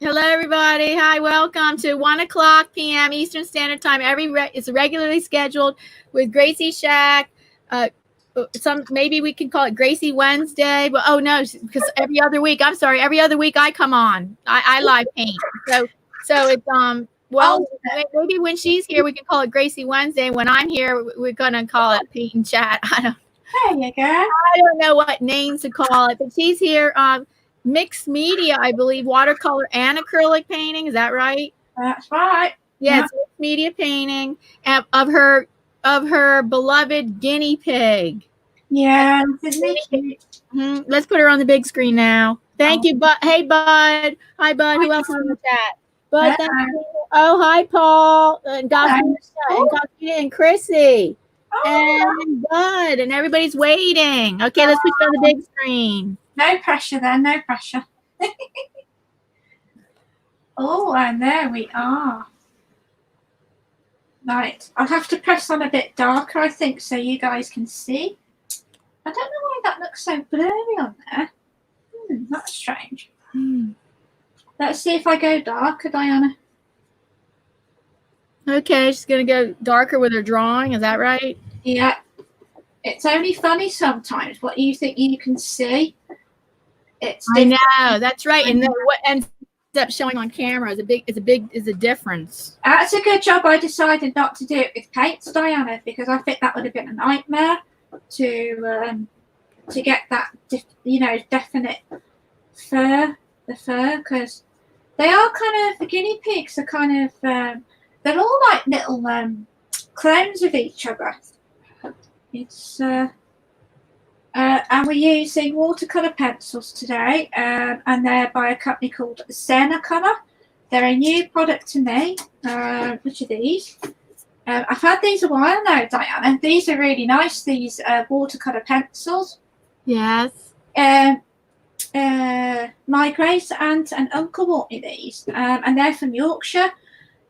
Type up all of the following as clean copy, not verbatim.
Hello, everybody. Hi, welcome to 1:00 p.m. Eastern Standard Time. It's regularly scheduled with Gracie Shack. Maybe we can call it Gracie Wednesday. But oh no, because every other week. I'm sorry, every other week I come on. I live paint. So it's maybe when she's here we can call it Gracie Wednesday. When I'm here, we're gonna call it Paint and Chat. There you go. I don't know what names to call it, but she's here. Mixed media, I believe, watercolor and acrylic painting. Is that right? That's right. Yes, yeah. Mixed media painting of her beloved guinea pig. Yeah. Let's put her on the big screen now. Thank you, Bud. Hey, Bud. Hi, Bud. Who else is in the chat? Bud, thank you. Oh, hi, Paul and and Chrissy. And Bud, and everybody's waiting. Okay, let's put you on the big screen. No pressure there, no pressure. Oh, and there we are. Right, I'll have to press on a bit darker, I think, so you guys can see. I don't know why that looks so blurry on there. That's strange. Let's see if I go darker, Diana. Okay, she's going to go darker with her drawing. Is that right? Yeah. It's only funny sometimes what you think you can see. I know, that's right. And then what ends up showing on camera is a difference. That's a good job I decided not to do it with paints, Diana, because I think that would have been a nightmare to get that definite fur, because they are kind of, the guinea pigs are kind of they're all like little clones of each other. It's and we're using watercolor pencils today, and they're by a company called Watercolor. They're a new product to me. Which are these? I've had these a while now, Diana. These are really nice, these watercolor pencils. Yes. My great aunt and uncle bought me these, and they're from Yorkshire.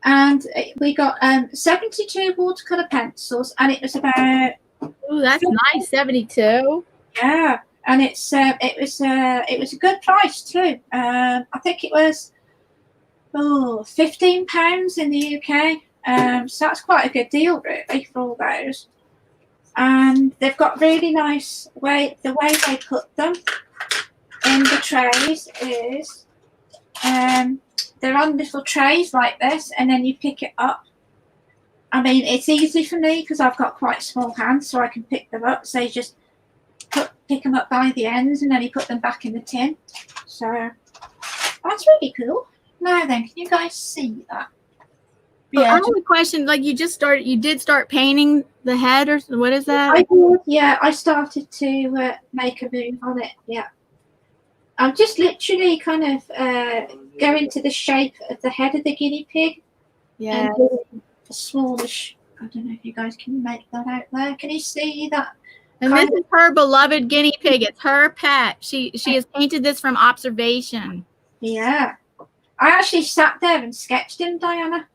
And we got 72 watercolor pencils, and it was about... Oh, that's nice, 72. Yeah, and it was a good price too. I think it was £15 in the UK. So that's quite a good deal really for all those. And they've got really nice the way they put them in the trays is they're on little trays like this, and then you pick it up. I mean, it's easy for me because I've got quite small hands, so I can pick them up. So you just pick them up by the ends, and then you put them back in the tin. So that's really cool. Now then, can you guys see that? Yeah. I have a question. Like you did start painting the head, or what is that? I did. Yeah, I started to make a move on it. Yeah, I'm just literally kind of going to the shape of the head of the guinea pig. Yeah. A smallish. I don't know if you guys can make that out there. Can you see that? And this is her beloved guinea pig. It's her pet. She has painted this from observation. Yeah. I actually sat there and sketched him, Diana.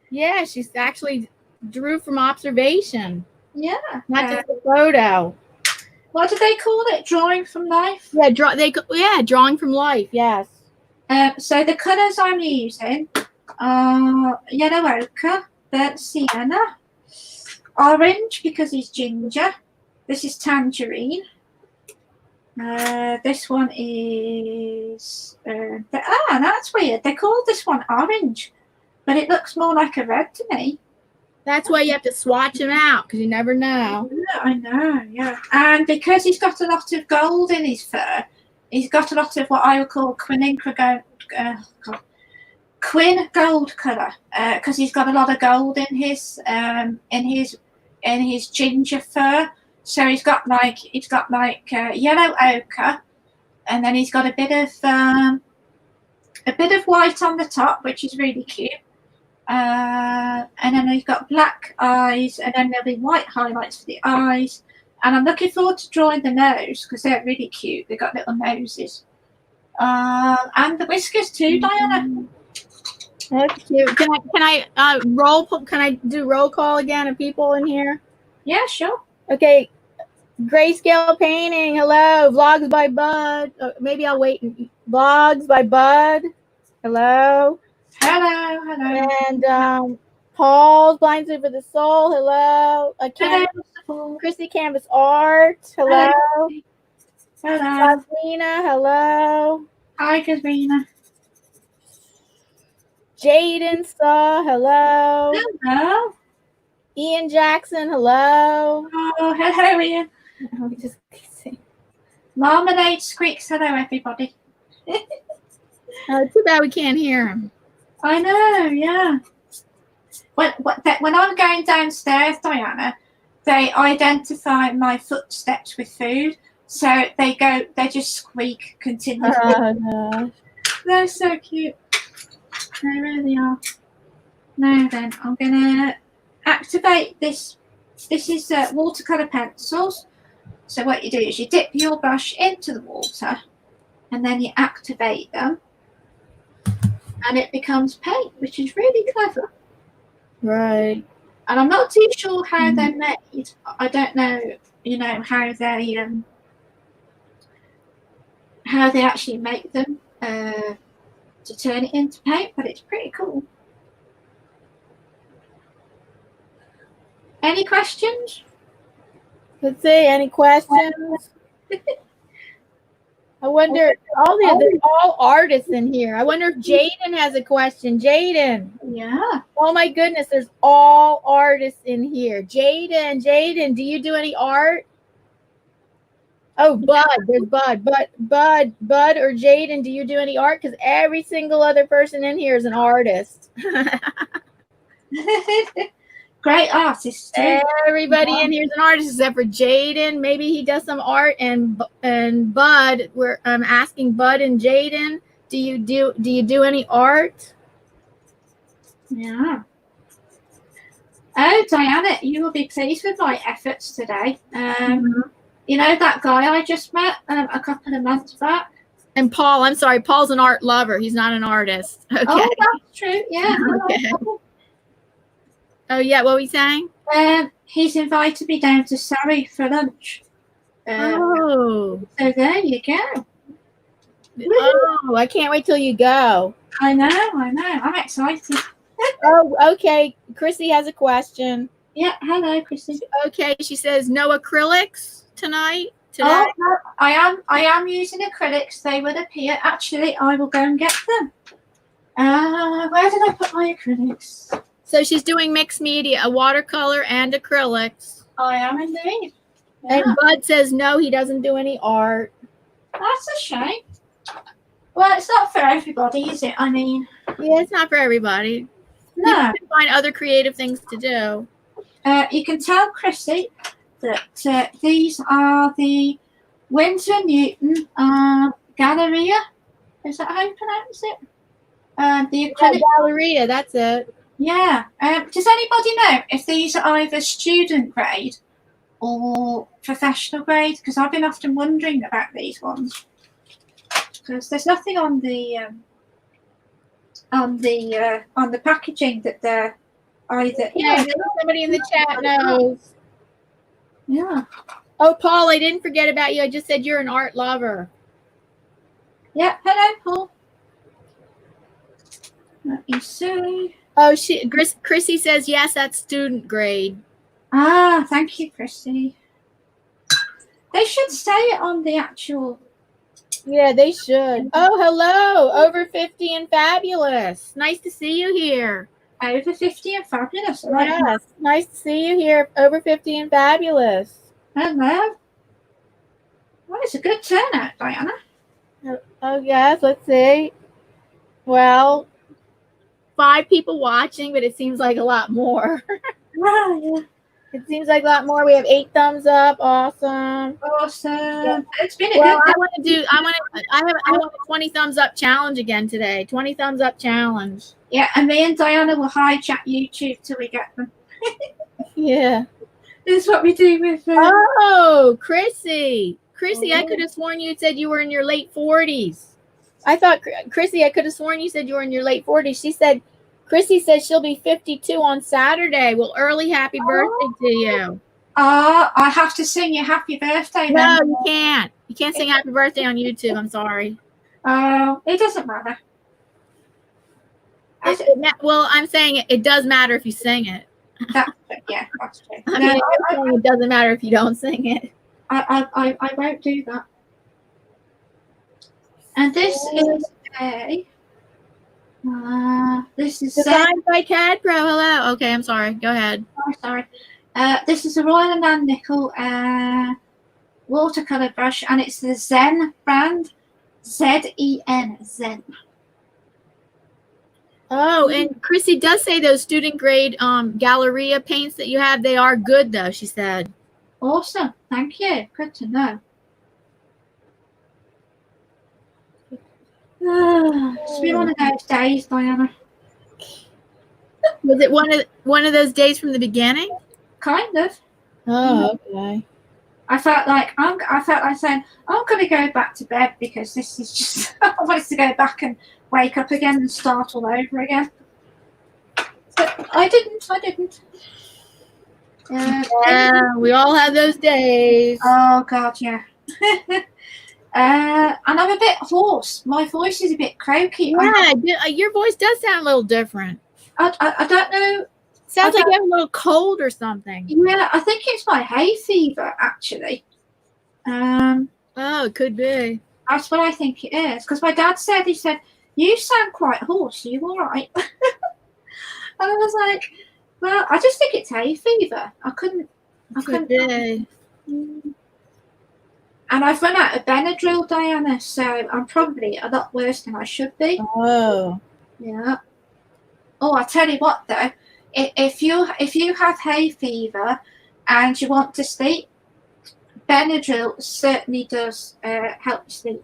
Yeah, she's actually drew from observation. Yeah. Not just a photo. What do they call it? Drawing from life? Yeah, drawing from life, yes. So the colours I'm using are yellow ochre, burnt sienna, orange because he's ginger. This is tangerine. This one is that's weird. They call this one orange, but it looks more like a red to me. That's why you have to swatch him out, because you never know. Yeah, I know, yeah. And because he's got a lot of gold in his fur, he's got a lot of what I would call quin gold colour, because he's got a lot of gold in his ginger fur. So he's got like yellow ochre, and then he's got a bit of white on the top, which is really cute. And then he's got black eyes, and then there'll be white highlights for the eyes. And I'm looking forward to drawing the nose because they're really cute. They've got little noses, and the whiskers too, Diana. That's cute. Can I do roll call again of people in here? Yeah, sure. Okay. Grayscale painting. Hello. Vlogs by Bud. Maybe I'll wait Blogs by Bud. Hello. Hello, hello. And Paul's Blinds Over the Soul. Hello. Hello, Chrissy Canvas Art. Hello. hello. Katrina. Hello. Hi, Katrina. Jaden Saw. Hello. Hello. Ian Jackson. Hello. Oh, hello, Ian. Just Marmalade Squeaks. Hello, everybody. too bad we can't hear him. I know, yeah. When I'm going downstairs, Diana, they identify my footsteps with food, so they just squeak continuously. No. They're so cute. They really are. Now then, I'm gonna activate this. This is watercolor pencils. So what you do is you dip your brush into the water, and then you activate them, and it becomes paint, which is really clever. Right. And I'm not too sure how they're made. I don't know, how they actually make them to turn it into paint, but it's pretty cool. Any questions? Let's see. Any questions? I wonder. They're all artists in here. I wonder if Jaden has a question. Jaden. Yeah. Oh my goodness, there's all artists in here. Jaden, do you do any art? Oh, Bud, there's Bud or Jaden, do you do any art? Because every single other person in here is an artist. Great artists too. Everybody in here is an artist except for Jaden. Maybe he does some art. And Bud, I'm asking Bud and Jaden, do you do any art? Yeah. Oh, Diana, you will be pleased with my efforts today. You know that guy I just met a couple of months back? And Paul, I'm sorry, Paul's an art lover. He's not an artist. Okay. Oh, that's true. Yeah. Okay. Oh, yeah. What were you saying? He's invited me down to Surrey for lunch. So there you go. Oh, I can't wait till you go. I know. I'm excited. Oh, okay. Chrissy has a question. Yeah. Hello, Chrissy. Okay. She says no acrylics today. Oh, no, I am using acrylics. They will appear. Actually, I will go and get them. Where did I put my acrylics? So she's doing mixed media, a watercolor and acrylics. I am indeed. Yeah. And Bud says no, he doesn't do any art. That's a shame. Well, it's not for everybody, is it? I mean, yeah, it's not for everybody. No. You can find other creative things to do. You can tell Chrissy that these are the Winsor Newton Galleria. Is that how you pronounce it? The acrylic Galleria, that's it. Yeah. Does anybody know if these are either student grade or professional grade? Because I've been often wondering about these ones. Because there's nothing on the packaging that they're either. Yeah, somebody in the chat knows. Yeah. Oh, Paul, I didn't forget about you. I just said you're an art lover. Yeah. Hello, Paul. Let me see. Oh, Chrissy says yes, that's student grade. Ah, thank you, Chrissy. They should say it on the actual. Yeah, they should. Oh, hello, over 50 and fabulous. Nice to see you here. Over 50 and fabulous. Yes, nice to see you here. Over 50 and fabulous. Hello. Well, it's a good turnout, Diana. Oh, yes, let's see. Well, 5 people watching, but it seems like a lot more. Oh, yeah. It seems like a lot more. We have 8 thumbs up. Awesome. Awesome. Yeah. It's been a well, good. I want a 20 thumbs up challenge again today. 20 thumbs up challenge. Yeah, and me and Diana will hijack YouTube till we get them. Yeah. This is what we do with. Oh, Chrissy. I could have sworn you said you were in your late 40s. I thought, Chrissy, I could have sworn you said you were in your late 40s. Chrissy says she'll be 52 on Saturday. Well, early happy birthday to you. I have to sing you happy birthday then. No, you can't. You can't sing happy birthday on YouTube. I'm sorry. Oh, it doesn't matter. Well, I'm saying it does matter if you sing it. That's true. I mean, it doesn't matter if you don't sing it. I won't do that. And this is designed by CADPRO. Hello. Okay, I'm sorry. Go ahead. Oh, sorry. This is a Royal and Nickel watercolor brush, and it's the Zen brand. Z-E-N. Zen. Oh, and Chrissy does say those student grade Galleria paints that you have, they are good though, she said. Awesome. Thank you. Good to know. It's been one of those days, Diana. Was it one of those days from the beginning? Kind of. Oh, okay. I felt like saying I'm going to go back to bed because this is just. I wanted to go back and wake up again and start all over again. But I didn't. Yeah, we all have those days. Oh God, yeah. And I'm a bit hoarse. My voice is a bit croaky. Yeah, your voice does sound a little different. I don't know. Sounds like you have a little cold or something. Yeah, I think it's my hay fever, actually. Oh, it could be. That's what I think it is. Because my dad said, he said, you sound quite hoarse. Are you all right? And I was like, well, I just think it's hay fever. I couldn't. Be. And I've run out of Benadryl, Diana, so I'm probably a lot worse than I should be. Oh. Yeah. Oh, I tell you what, though. If you have hay fever and you want to sleep, Benadryl certainly does help you sleep.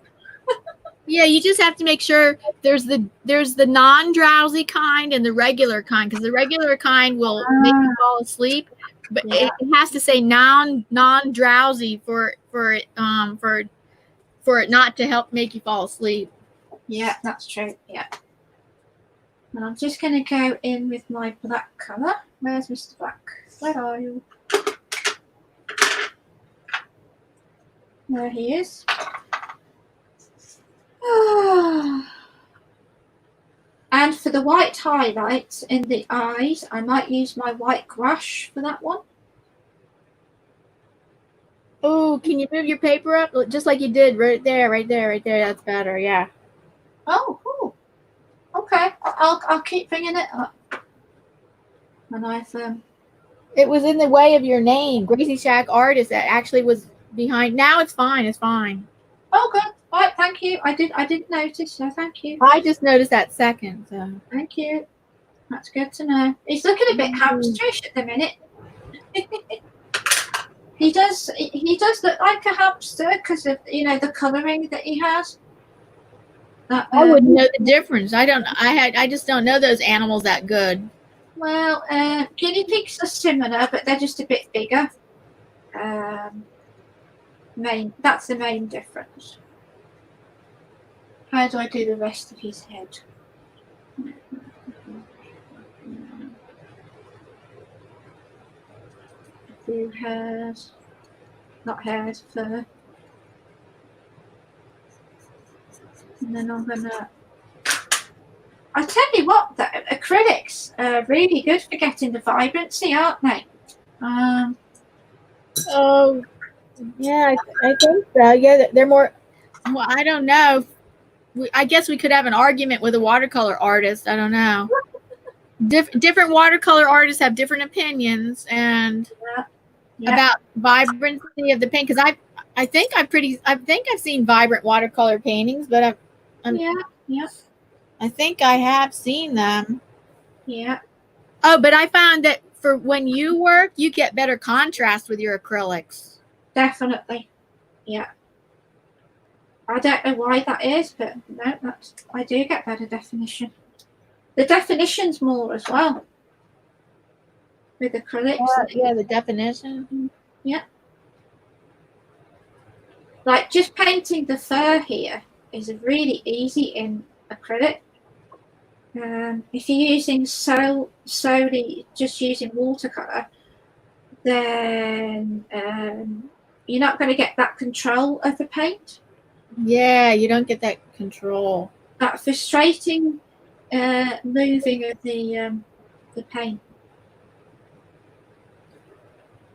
Yeah, you just have to make sure there's the non-drowsy kind and the regular kind, because the regular kind will make you fall asleep, but it has to say non-drowsy for it not to help make you fall asleep. Yeah, that's true. Yeah. And I'm just going to go in with my black colour. Where's Mr. Black? Where are you? There he is. And for the white highlights in the eyes, I might use my white gouache for that one. Oh, can you move your paper up just like you did right there? That's better. Yeah. Oh, cool. Okay, I'll keep bringing it up. And I've it was in the way of your name, Gracie Shack Artist. That actually was behind. Now it's fine. It's fine. Oh, good. All right, thank you. I didn't notice, so thank you. I just noticed that second. So thank you. That's good to know. He's looking a bit hamsterish at the minute. He does look like a hamster because of the colouring that he has. I wouldn't know the difference. I just don't know those animals that good. Well, guinea pigs are similar, but they're just a bit bigger. That's the main difference. How do I do the rest of his head? Do hairs, not hairs, fur. And then I'm gonna. I tell you what, though, acrylics are really good for getting the vibrancy, aren't they? Oh, yeah, I think so. Yeah, they're more. Well, I don't know. I guess we could have an argument with a watercolor artist. I don't know. Different watercolor artists have different opinions and about vibrancy of the paint. Because I think I've seen vibrant watercolor paintings, but I think I have seen them. Yeah. Oh, but I found that for when you work, you get better contrast with your acrylics. Definitely. Yeah. I don't know why that is, but no, I do get better definition. The definition's more as well with acrylics. Yeah, the definition. Yeah. Like just painting the fur here is really easy in acrylic. If you're using solely just using watercolor, then you're not going to get that control of the paint. Yeah, you don't get that control. That frustrating moving of the paint.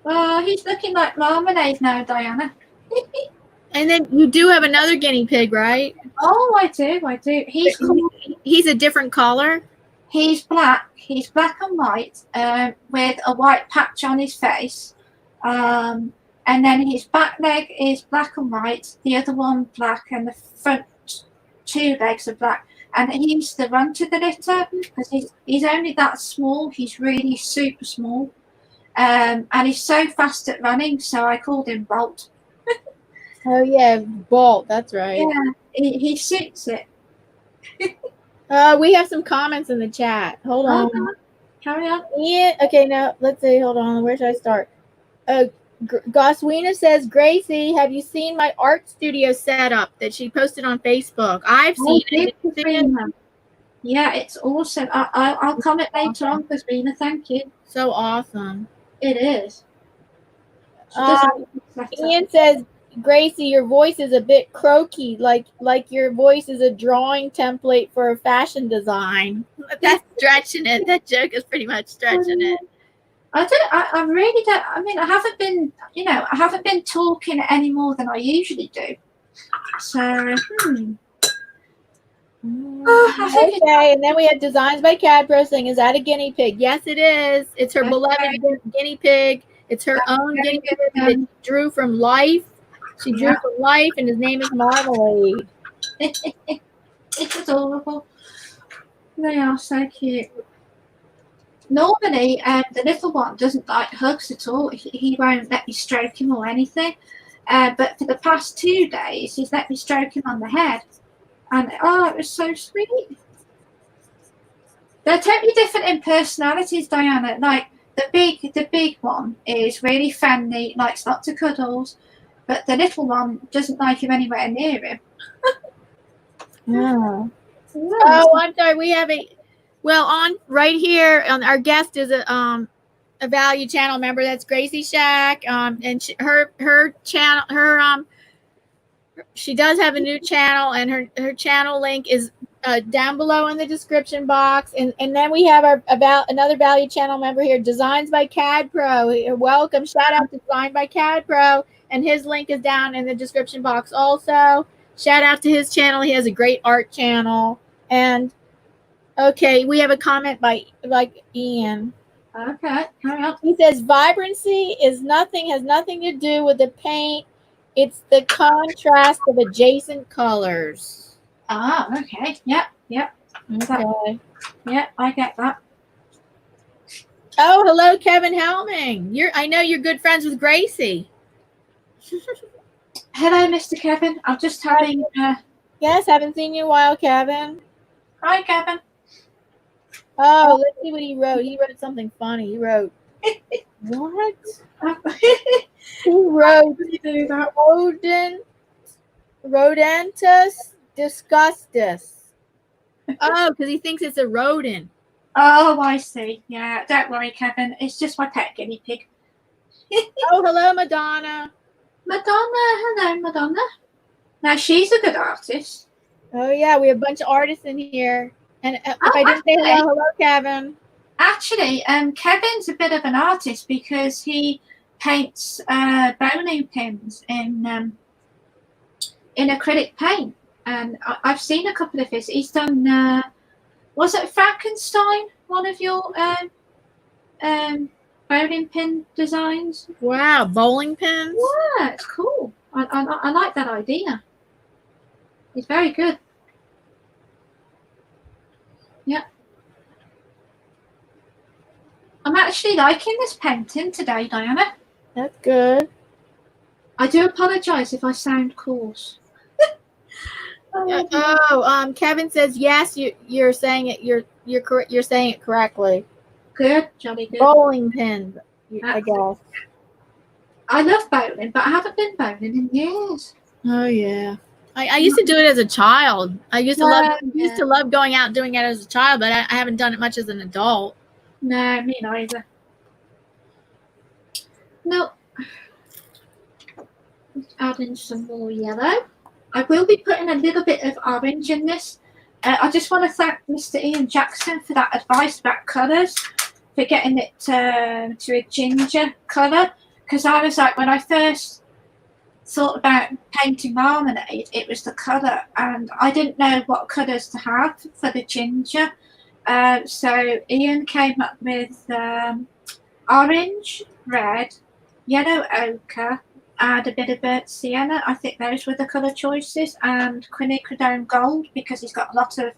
Oh, he's looking like marmalade now, Diana. And then you do have another guinea pig, right? Oh, I do. He's a different color. He's black. He's black and white, with a white patch on his face. And then his back leg is black and white, the other one black, and the front two legs are black. And he used to run to the litter because he's only that small. He's really super small. And he's so fast at running, so I called him Bolt. Oh yeah, Bolt. That's right. Yeah, he suits it. We have some comments in the chat. Hold on. Carry on. Yeah. Okay. Now let's see. Hold on. Where should I start? Goswina says, Gracie, have you seen my art studio setup that she posted on Facebook? I've seen it. Yeah, it's awesome. I'll comment later on, Goswina. Thank you. So awesome. It is. Ian says, Gracie, your voice is a bit croaky, like your voice is a drawing template for a fashion design. That's stretching it. That joke is pretty much stretching it. I really don't. I mean, I haven't been talking any more than I usually do. So, Okay, and then we have Designs by CADPRO saying, is that a guinea pig? Yes, it is. It's her beloved guinea pig. It's her own guinea pig that she drew from life. She drew from life, and his name is Marmalade. It's adorable. They are so cute. Normally, the little one doesn't like hugs at all. He won't let me stroke him or anything. But for the past 2 days, he's let me stroke him on the head. And, it was so sweet. They're totally different in personalities, Diana. Like, the big one is really friendly, likes lots of cuddles. But the little one doesn't like him anywhere near him. Yeah. Oh, I'm sorry. We have on right here, our guest is a value channel member. That's Gracie Shack. And her channel, she does have a new channel, and her channel link is down below in the description box. And then we have another value channel member here, Designs by CADPRO. Welcome. Shout out to Design by CADPRO. And his link is down in the description box also. Shout out to his channel. He has a great art channel. And okay, we have a comment by Ian. Okay, carry on. He says, vibrancy has nothing to do with the paint. It's the contrast of adjacent colors. Ah, okay. Yep. Okay. Yep, I get that. Oh, hello, Kevin Helming. I know you're good friends with Gracie. Hello, Mr. Kevin. I'm just having. Yes, haven't seen you in a while, Kevin. Hi, Kevin. Oh, let's see what he wrote. He wrote something funny. He wrote, what? He wrote, Rodentus disgustus. Oh, because he thinks it's a rodent. Oh, I see. Yeah, don't worry, Kevin. It's just my pet guinea pig. Oh, hello, Madonna. Hello, Madonna. Now, she's a good artist. Oh, yeah, we have a bunch of artists in here. And if I didn't say hello, Kevin. Actually, Kevin's a bit of an artist because he paints bowling pins in acrylic paint. And I've seen a couple of his. He's done, was it Frankenstein, one of your bowling pin designs? Wow, bowling pins? Yeah, it's cool. I like that idea. It's very good. Yeah. I'm actually liking this painting today, Diana. That's good. I do apologise if I sound coarse. Kevin says yes. You're saying it. You're saying it correctly. Good, jolly good. Bowling pins, I guess. I love bowling, but I haven't been bowling in years. Oh yeah. I used to do it as a child. I used to love going out and doing it as a child, but I haven't done it much as an adult. No, me neither. No. Let's add in some more yellow. I will be putting a little bit of orange in this. I just want to thank Mr. Ian Jackson for that advice about colours, for getting it to a ginger colour. Because I was like, when I first thought about painting marmalade, it was the colour, and I didn't know what colours to have for the ginger. So Ian came up with orange, red, yellow ochre, and a bit of burnt sienna. I think those were the colour choices, and quinacridone gold, because he's got a lot of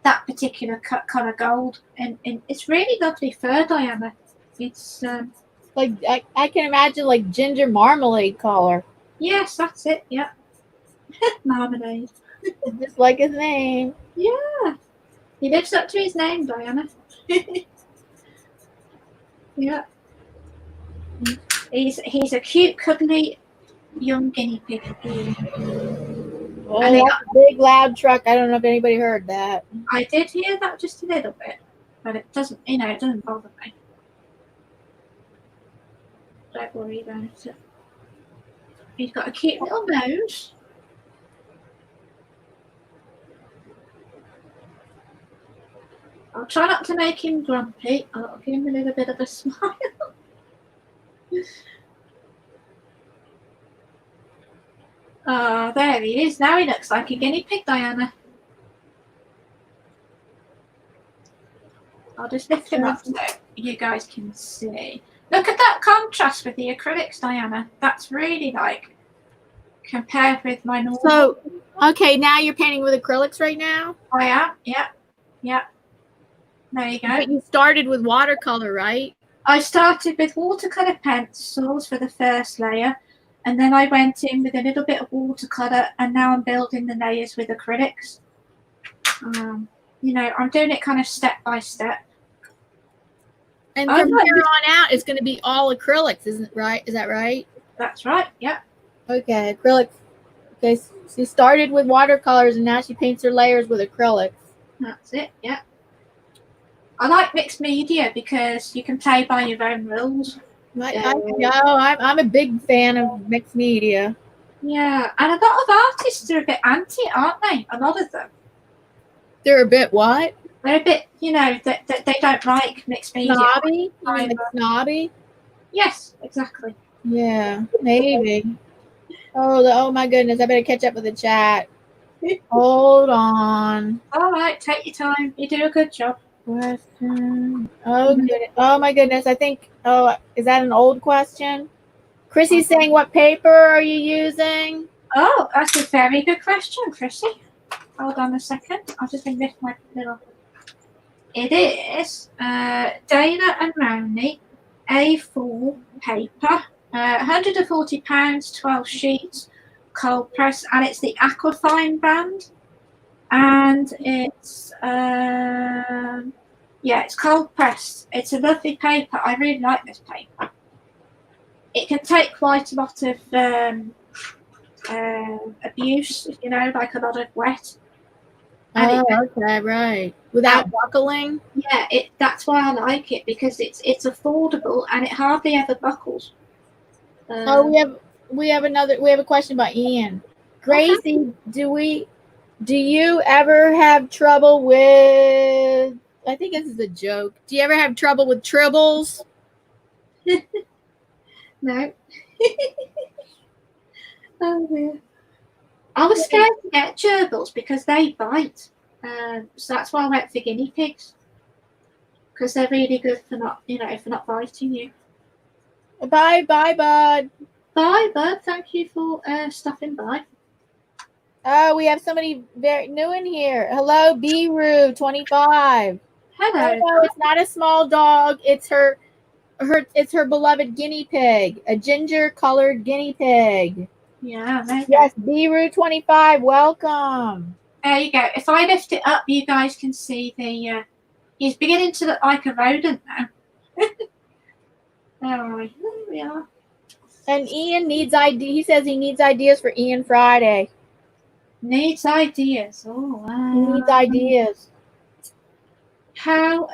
that particular colour gold. And it's really lovely fur, Diana. It's like I can imagine like ginger marmalade color. yes, that's it. Yeah, marmalade. Just like his name. Yeah, he lives up to his name, Diana. Yeah, he's a cute, cuddly young guinea pig. Oh, that's a big loud truck. I don't know if anybody heard that. I did hear that just a little bit, but it doesn't, it doesn't bother me. Don't worry about it. He's got a cute little nose. I'll try not to make him grumpy. I'll give him a little bit of a smile. Oh, there he is. Now he looks like a guinea pig, Diana. I'll just lift him up so you guys can see. Look at that contrast with the acrylics, Diana. That's really like compared with my normal. So, okay, now you're painting with acrylics right now? I am. Yep. Yep. There you go. But you started with watercolor, right? I started with watercolor pencils for the first layer, and then I went in with a little bit of watercolor, and now I'm building the layers with acrylics. I'm doing it kind of step by step. And from here on out, it's going to be all acrylics, isn't it right? Is that right? That's right. Yeah. Okay, acrylics. Okay, so she started with watercolors, and now she paints her layers with acrylics. That's it. Yeah. I like mixed media because you can play by your own rules. I know. I'm a big fan of mixed media. Yeah, and a lot of artists are a bit anti, aren't they? A lot of them. They're a bit what? They're a bit, that they don't like mixed media. Snobby? You mean like snobby? Yes, exactly. Yeah, maybe. Oh my goodness! I better catch up with the chat. Hold on. All right, take your time. You do a good job. Question. Oh goodness. Oh my goodness! I think. Oh, is that an old question? Chrissy's saying, "What paper are you using?" Oh, that's a very good question, Chrissy. Hold on a second. I'll just lift my little. It is Dana and Rowney A4 paper, £140, 12 sheets, cold press, and it's the Aquafine brand. And it's it's cold pressed. It's a lovely paper. I really like this paper. It can take quite a lot of abuse, like a lot of wet. And okay, right. Without buckling? Yeah, that's why I like it, because it's affordable and it hardly ever buckles. We have a question about Ian. Gracie, okay. Do you ever have trouble with, I think this is a joke. Do you ever have trouble with tribbles? No. Oh dear. I was scared to get gerbils because they bite. So that's why I went for guinea pigs. Because they're really good for not biting you. Bye, bud. Bye, bud. Thank you for stopping by. Oh, we have somebody very new in here. Hello, Biru 25. Hello. No, it's not a small dog. It's her beloved guinea pig, a ginger-colored guinea pig. Yeah. Yes, Biru 25. Welcome. There you go. If I lift it up, you guys can see the. He's beginning to look like a rodent now. There we are. And Ian needs He says he needs ideas for Ian Friday. Needs ideas. Oh, wow. He needs ideas. How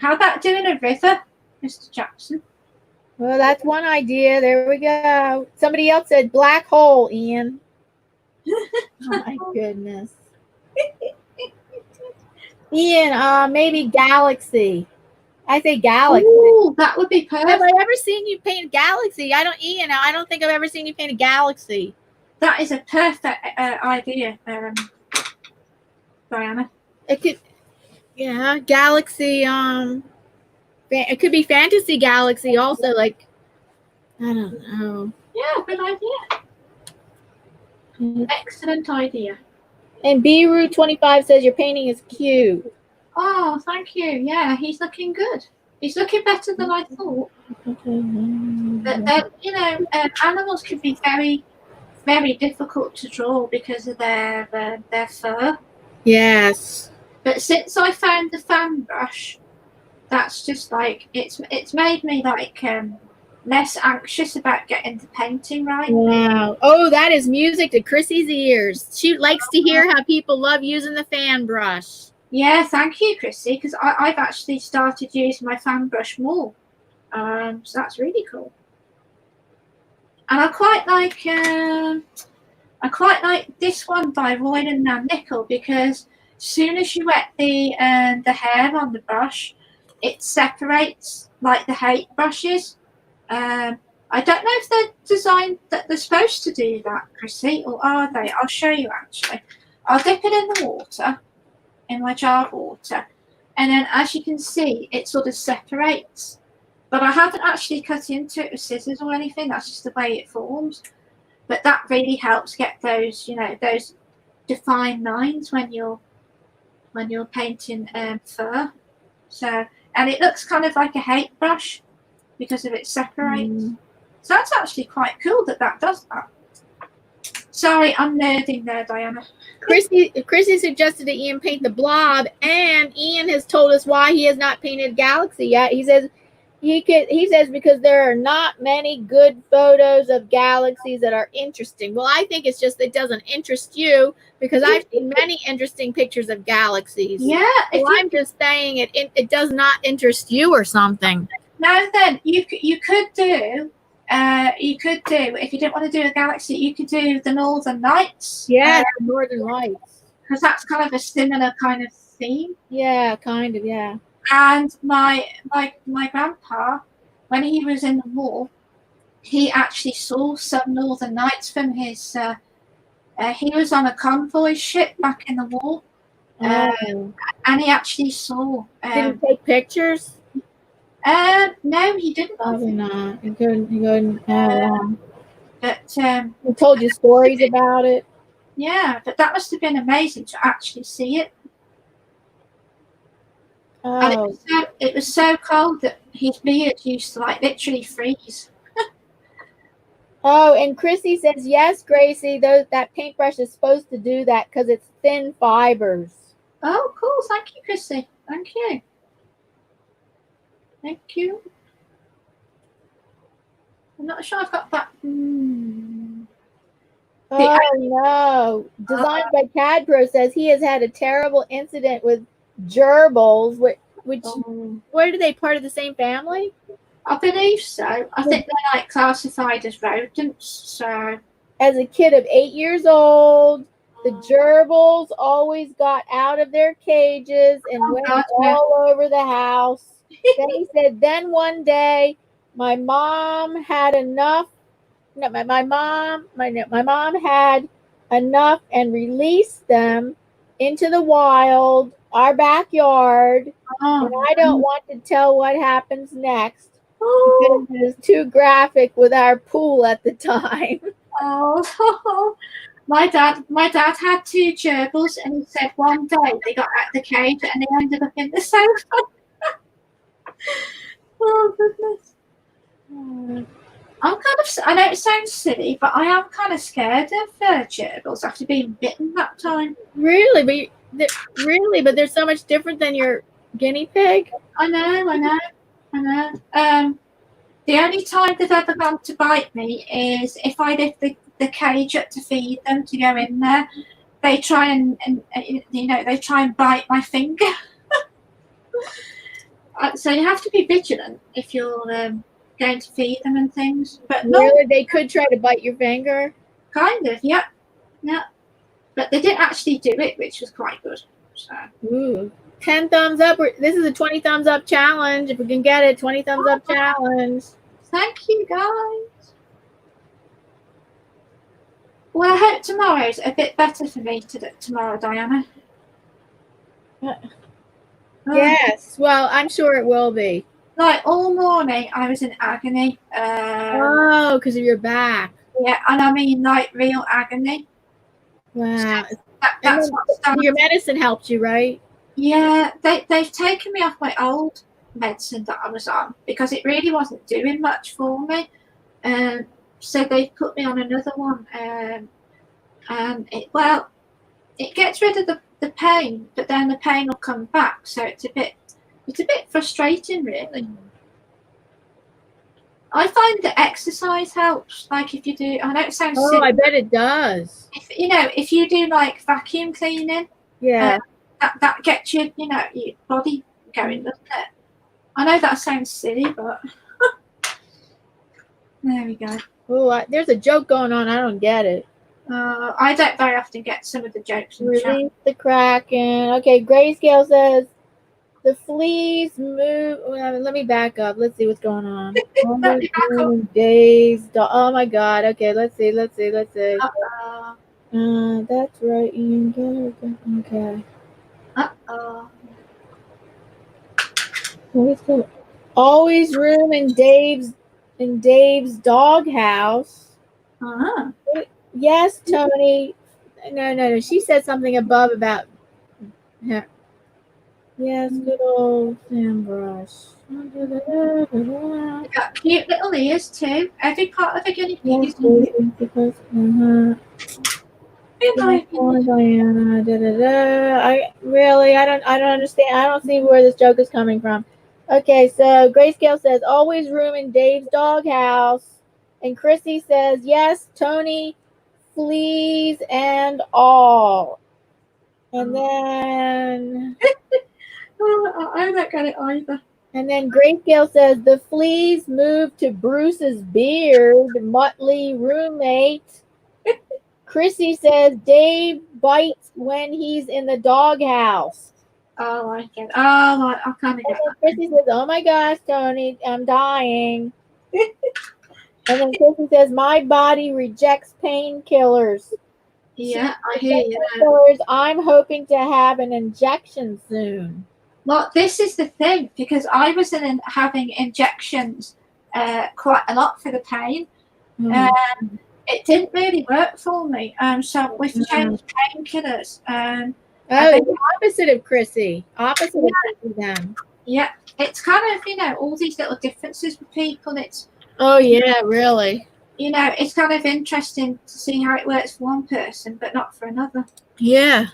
about doing a river, Mr. Jackson? Well, that's one idea. There we go. Somebody else said black hole, Ian. Oh my goodness. Ian, maybe galaxy. I say galaxy. Oh, that would be perfect. Have I ever seen you paint a galaxy? I don't think I've ever seen you paint a galaxy. That is a perfect idea, Diana. It could, yeah, galaxy. It could be fantasy galaxy also. Like, I don't know. Yeah, good idea. Excellent idea. And Beirut25 says your painting is cute. Oh, thank you. Yeah, he's looking good. He's looking better than I thought. But you know, animals can be very, very difficult to draw because of their fur. Yes. But since I found the fan brush, that's just like it's made me like less anxious about getting the painting right. Wow. Oh, that is music to Chrissy's ears. She likes to hear how people love using the fan brush. Yeah, thank you, Chrissy, because I've actually started using my fan brush more. So that's really cool. And I quite like this one by Roy and Nan Nickel, because as soon as you wet the hair on the brush, it separates like the height brushes. I don't know if they're designed that they're supposed to do that, Chrissy, or are they? I'll show you actually. I'll dip it in the water, in my jar of water, and then as you can see, it sort of separates. But I haven't actually cut into it with scissors or anything. That's just the way it forms. But that really helps get those, you know, those defined lines when you're painting fur. So, and it looks kind of like a height brush because of it separates. So that's actually quite cool that does that. Sorry, I'm nerding there, Diana. Chrissy suggested that Ian paint the blob, and Ian has told us why he has not painted Galaxy yet. He says because there are not many good photos of galaxies that are interesting. Well, I think it's just it doesn't interest you, because I've seen many interesting pictures of galaxies. Yeah. So I'm just saying it does not interest you or something. Now then, you could do if you didn't want to do a galaxy, you could do the Northern Lights. Yeah, Northern Lights. Because that's kind of a similar kind of theme. Yeah, kind of, yeah. And my grandpa, when he was in the war, he actually saw some Northern Lights from his. He was on a convoy ship back in the war, and he actually saw. Did he take pictures? No, he didn't. Probably not. He couldn't. But he told you stories about it. Yeah, but that must have been amazing to actually see it. Oh. And it was so cold that his beard used to like literally freeze. Oh, and Chrissy says, yes, Gracie, that paintbrush is supposed to do that because it's thin fibers. Oh, cool. Thank you, Chrissy. Thank you. Thank you. I'm not sure I've got that. Oh, no. Designed by CADPRO says he has had a terrible incident with gerbils, which what are they, part of the same family? I believe so. I think they're like classified as rodents. So, as a kid of 8 years old, the gerbils always got out of their cages and went all over the house. Then he said, then one day my mom had enough. No, my mom had enough and released them into the wild, our backyard. And I don't want to tell what happens next because it is too graphic with our pool at the time. Oh, my dad had 2 gerbils, and he said one day they got out of the cage and they ended up in the sofa. Oh goodness. I know it sounds silly, but I am kind of scared of gerbils after being bitten that time. Really? But they're so much different than your guinea pig? I know. The only time they've ever gone to bite me is if I lift the cage up to feed them to go in there. They try and they try and bite my finger. So you have to be vigilant if you're going to feed them and things. But really, they could try to bite your finger. Kind of, yeah. But they didn't actually do it, which was quite good. So. Ooh. 10 thumbs up. This is a 20 thumbs up challenge. If we can get it, 20 thumbs up challenge. Thank you, guys. Well, I hope tomorrow's a bit better for me tomorrow, Diana. Yes. Well, I'm sure it will be. Like all morning, I was in agony. Oh, because of your back. Yeah, and I mean like real agony. Wow. That's what your medicine helped you, right? Yeah, they've taken me off my old medicine that I was on because it really wasn't doing much for me. So they've put me on another one. And it gets rid of the pain, but then the pain will come back. So it's a bit frustrating, really. I find that exercise helps. Like if you do, I know it sounds silly. I bet it does. If you do like vacuum cleaning, yeah, that gets your body going, doesn't it? I know that sounds silly, but there we go. Oh, there's a joke going on. I don't get it. I don't very often get some of the jokes. Release the Kraken. Okay, Grayscale says the fleas move. Let me back up. Let's see what's going on. Days. Oh my God. Okay, let's see. That's right. Okay. Always room in Dave's doghouse. Yes, Tony. No. She said something above about her. Yes, good old sand brush. They got cute little ears too. Every part of a guinea pig is Diana. I don't understand. I don't see where this joke is coming from. Okay, so Grayscale says always room in Dave's doghouse, and Chrissy says yes, Tony, fleas and all. And then I don't get it either. And then Grayscale says the fleas moved to Bruce's beard, Muttley roommate. Chrissy says Dave bites when he's in the doghouse. Oh, I get it. Oh, I kind of get it. Chrissy says, "Oh my gosh, Tony, I'm dying." And then Chrissy says, "My body rejects painkillers." Yeah, I hear you. I'm hoping to have an injection soon. Well, this is the thing, because I was having injections quite a lot for the pain. It didn't really work for me. So we've changed painkillers. The opposite of Chrissy. Opposite of them. Yeah, it's kind of, all these little differences with people. It's really. It's kind of interesting to see how it works for one person, but not for another. Yeah.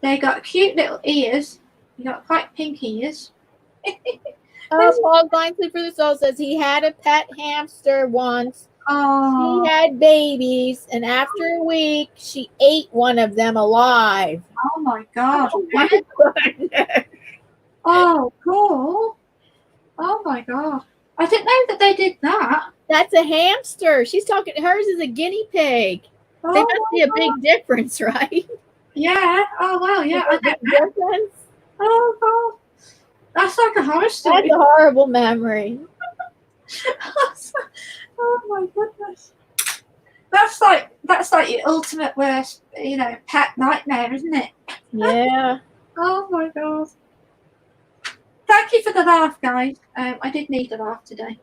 They got cute little ears. You got quite pink ears. Paul Blindly for the Soul says he had a pet hamster once. Oh. He had babies, and after a week, she ate one of them alive. Oh my God! Oh, cool! Oh my God! I didn't know that they did that. That's a hamster. She's talking. Hers is a guinea pig. Oh, they must be a big difference, right? Yeah. Oh wow. Yeah. I don't know. Difference. Oh God. That's like a horror story. That's a horrible memory. Oh my goodness. That's like your ultimate worst, pet nightmare, isn't it? Yeah. Oh my God. Thank you for the laugh, guys. I did need a laugh today.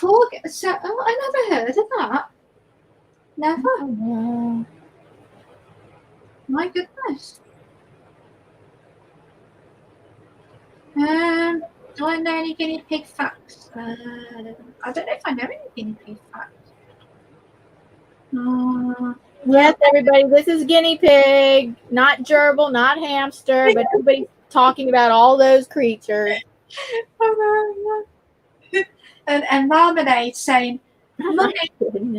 I never heard of that. Never. Oh, my goodness. Do I know any guinea pig facts? I don't know if I know any guinea pig facts. Yes, everybody, this is guinea pig, not gerbil, not hamster, but everybody's talking about all those creatures. Oh, no. And Marmalade saying, "Mummy,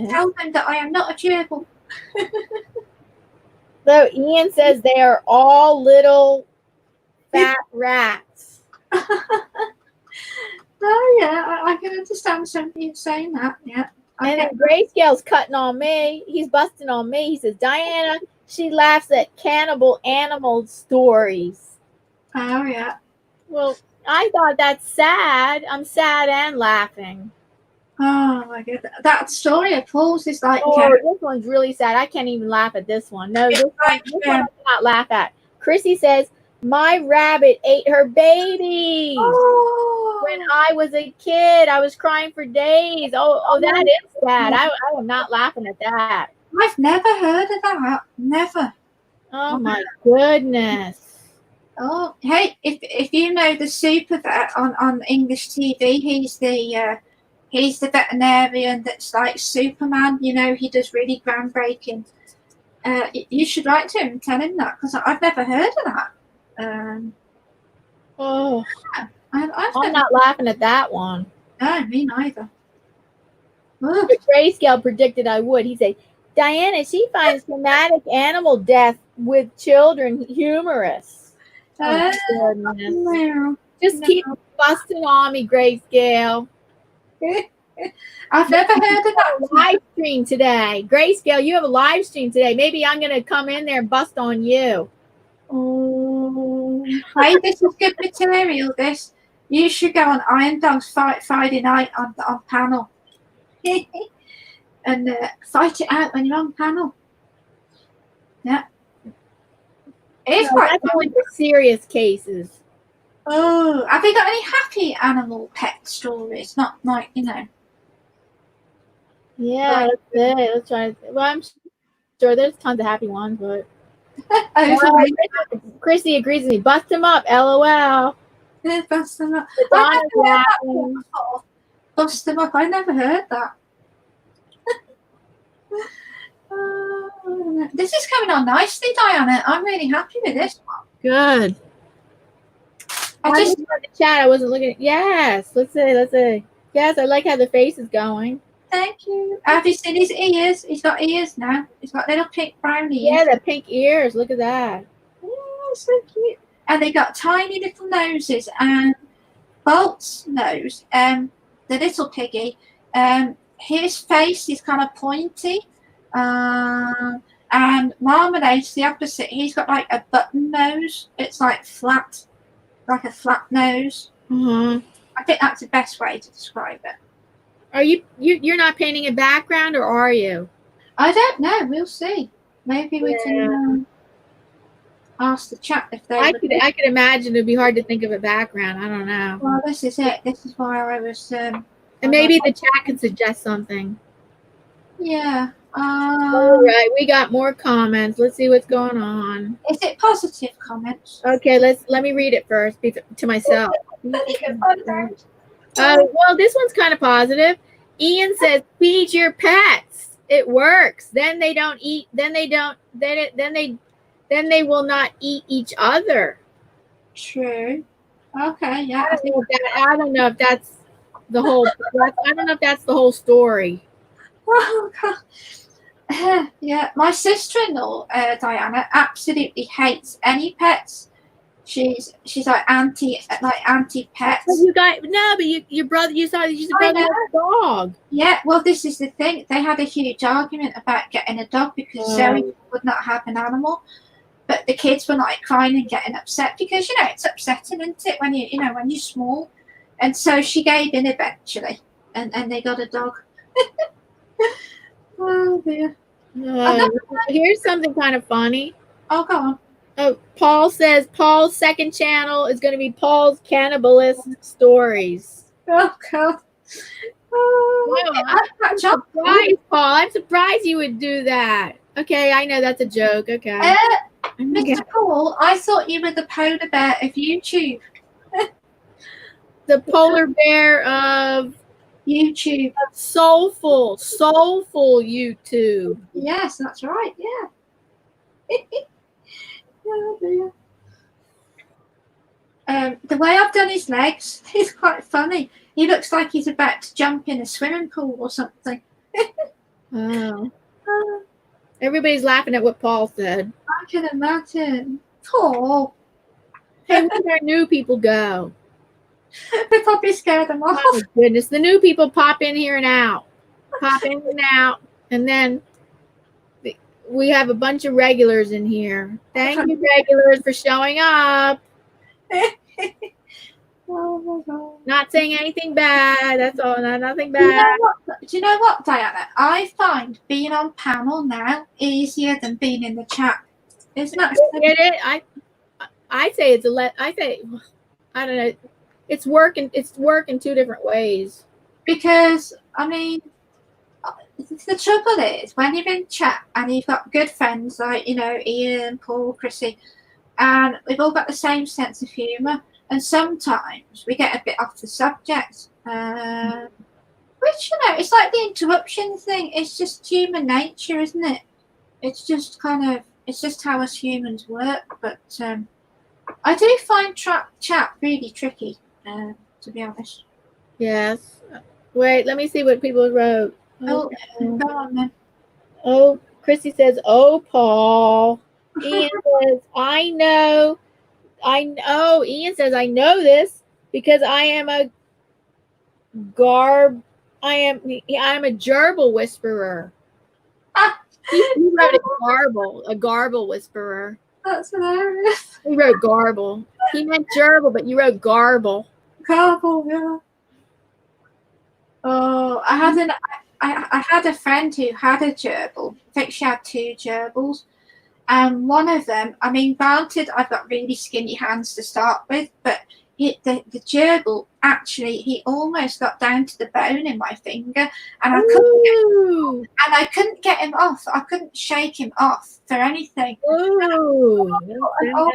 tell them that I am not a gerbil." So Ian says they are all little fat rats. Oh yeah, I can understand somebody saying that. Yeah. And then Grayscale's cutting on me. He's busting on me. He says, Diana, she laughs at cannibal animal stories. Oh yeah. Well, I thought that's sad. I'm sad and laughing. Oh my god, that story of Paul's is like. Oh, this one's really sad. I can't even laugh at this one. No, this one I cannot laugh at. Chrissy says, my rabbit ate her babies. Oh. When I was a kid, I was crying for days. Oh, that is sad. I am not laughing at that. I've never heard of that. Never. Oh my goodness. Oh, hey, if you know the super vet on English TV, he's the veterinarian that's like Superman. You know, he does really groundbreaking. You should write to him and tell him that, because I've never heard of that. Oh, yeah, I'm not laughing at that one. No, me neither. But Grayscale predicted I would. He said, Diana, she finds traumatic animal death with children humorous. Oh, goodness. No, Just keep busting on me, Grayscale. I've never heard of that. Live stream today. Grayscale, you have a live stream today. Maybe I'm going to come in there and bust on you. Oh, hey, this is good material. This, you should go on Iron Dogs Friday night on panel, and fight it out when you're on panel. Yeah, it's that's only for serious cases. Oh, have you got any happy animal pet stories? Not like, you know. Yeah, that's it. Let's try. Well, I'm sure there's tons of happy ones, but. Chrissy agrees with me. Bust him up, LOL. Yeah, bust him up. Bust him up. I never heard that. This is coming on nicely, Diana. I'm really happy with this one. Good. I just in the chat. I wasn't looking. Yes. Let's see. Yes, I like how the face is going. Thank you. Have you seen his ears? He's got ears now. He's got little pink brown ears. Yeah, the pink ears. Look at that. Yeah, so cute. And they got tiny little noses. And Bolt's nose, the little piggy, his face is kind of pointy. And Marmalade's the opposite. He's got like a button nose. It's like flat, like a flat nose. Mm-hmm. I think that's the best way to describe it. Are you're not painting a background, or are you? I don't know. We'll see. Maybe we can ask the chat if they. I could imagine it'd be hard to think of a background. I don't know. Well, this is it. This is why I was. And maybe the chat can suggest something. Yeah. All right, we got more comments. Let's see what's going on. Is it positive comments? Okay, let me read it first to myself. Well, this one's kind of positive. Ian says, "Feed your pets. It works. Then they don't eat. Then they will not eat each other." True. Okay. Yeah. I don't know if that's the whole. I don't know if that's the whole story. Oh God. Yeah, my sister-in-law Diana absolutely hates any pets. She's like anti pets. But you got but your brother, you saw you used to go a dog. Yeah, well, this is the thing. They had a huge argument about getting a dog because Zoe would not have an animal, but the kids were like crying and getting upset because it's upsetting, isn't it, when when you're small, and so she gave in eventually, and they got a dog. Oh dear. Here's something kind of funny. Oh, go on. Oh, Paul says Paul's second channel is going to be Paul's Cannibalist Stories. Oh, God. I'm surprised, Paul. I'm surprised you would do that. Okay, I know that's a joke. Okay. Mr. Paul, I thought you were the polar bear of YouTube. The polar bear of YouTube. Soulful YouTube. Yes, that's right. Yeah. Oh, dear. The way I've done his legs is quite funny. He looks like he's about to jump in a swimming pool or something. Oh. Everybody's laughing at what Paul said. I can imagine. Paul. Hey, where do our new people go? We probably scared them off. Oh my goodness. The new people pop in here and out. Pop in and out. And then we have a bunch of regulars in here. Thank you, regulars, for showing up. Oh my God. Not saying anything bad. That's all. Nothing bad. Do you know what, Diana? I find being on panel now easier than being in the chat. Isn't that? Get it? I say it's I don't know. It's working. It's working two different ways. Because I mean, the trouble is when you're in chat and you've got good friends like Ian, Paul, Chrissy, and we've all got the same sense of humour. And sometimes we get a bit off the subject, which it's like the interruption thing. It's just human nature, isn't it? It's just it's just how us humans work. But I do find chat really tricky, to be honest. Yes. Wait, let me see what people wrote. Oh, go on then. Oh, Chrissy says, "Oh, Paul." Ian says, "I know." Ian says, "I know this because I am a gerbil whisperer." He wrote a garble whisperer. That's hilarious. He wrote garble. He meant gerbil, but you wrote garble. Garble, yeah. Oh, I had a friend who had a gerbil. I think she had 2 gerbils. And one of them, I mean, granted, I've got really skinny hands to start with, but the gerbil, actually, he almost got down to the bone in my finger, and I couldn't get him off. I couldn't shake him off for anything. Oh my God,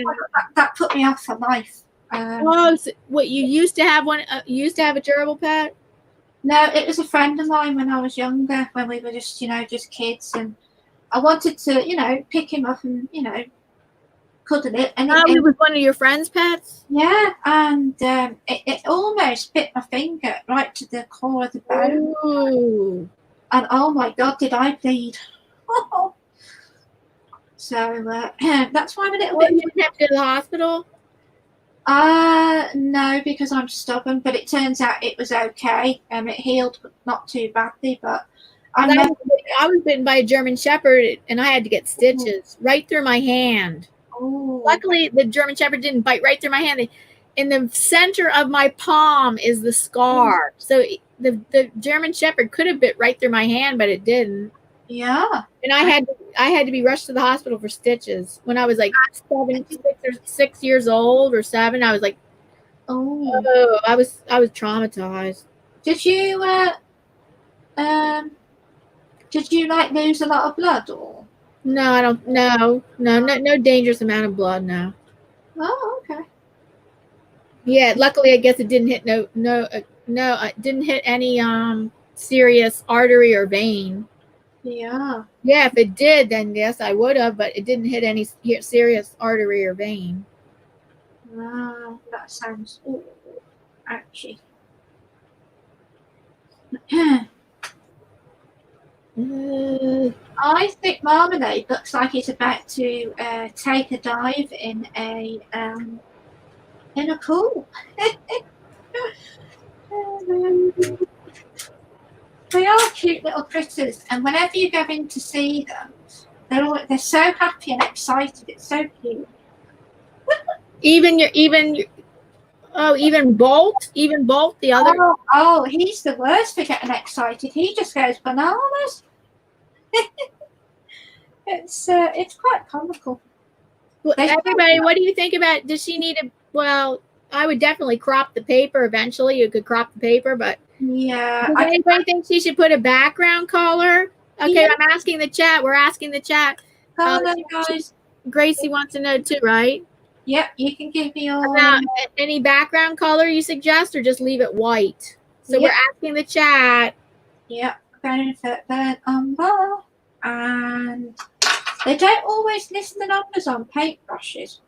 that put me off for life. So what, you used to have one? You used to have a gerbil pet? No, it was a friend of mine when I was younger, when we were just kids, and I wanted to, pick him up and, cuddle it. And it was one of your friend's pets? Yeah, and it almost bit my finger right to the core of the bone. Ooh. And oh my God, did I bleed. So that's why I'm a little bit... You didn't have to go to the hospital? No, because I'm stubborn, but it turns out it was okay. It healed, but not too badly, but... I was bitten by a German Shepherd, and I had to get stitches right through my hand. Ooh. Luckily, the German Shepherd didn't bite right through my hand. In the center of my palm is the scar. So the German Shepherd could have bit right through my hand, but it didn't. Yeah. And I had to be rushed to the hospital for stitches when I was like 6 years old or 7. I was like, oh, I was traumatized. Did you like lose a lot of blood or? No, I don't. No dangerous amount of blood. No. Oh, okay. Yeah, luckily, I guess it didn't hit it didn't hit any serious artery or vein. Yeah. Yeah, if it did, then yes, I would have, but it didn't hit any serious artery or vein. Wow, that sounds ouchy. I think Marmalade looks like he's about to take a dive in a pool. They are cute little critters, and whenever you go in to see them, they're so happy and excited. It's so cute. Even Bolt, the other. Oh, he's the worst for getting excited. He just goes bananas. It's quite comical. Well, everybody, what do you think about? Does she need a? Well, I would definitely crop the paper eventually. You could crop the paper, but yeah. Does anybody think she should put a background color? Okay, yeah. I'm asking the chat. We're asking the chat. Guys. Gracie wants to know too, right? Yep, you can give me all. About any background color you suggest, or just leave it white. So we're asking the chat. Yep, benefit burnt umber, and they don't always list the numbers on paintbrushes.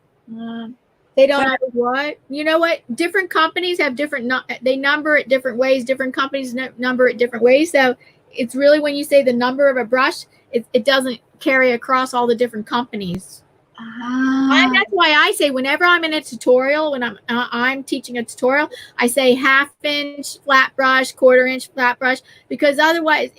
They don't know what? You know what? Different companies have different. They number it different ways. Different companies number it different ways. So it's really when you say the number of a brush, it doesn't carry across all the different companies. That's why I say whenever I'm in a tutorial, when I'm teaching a tutorial, I say 1/2" flat brush, 1/4" flat brush, because otherwise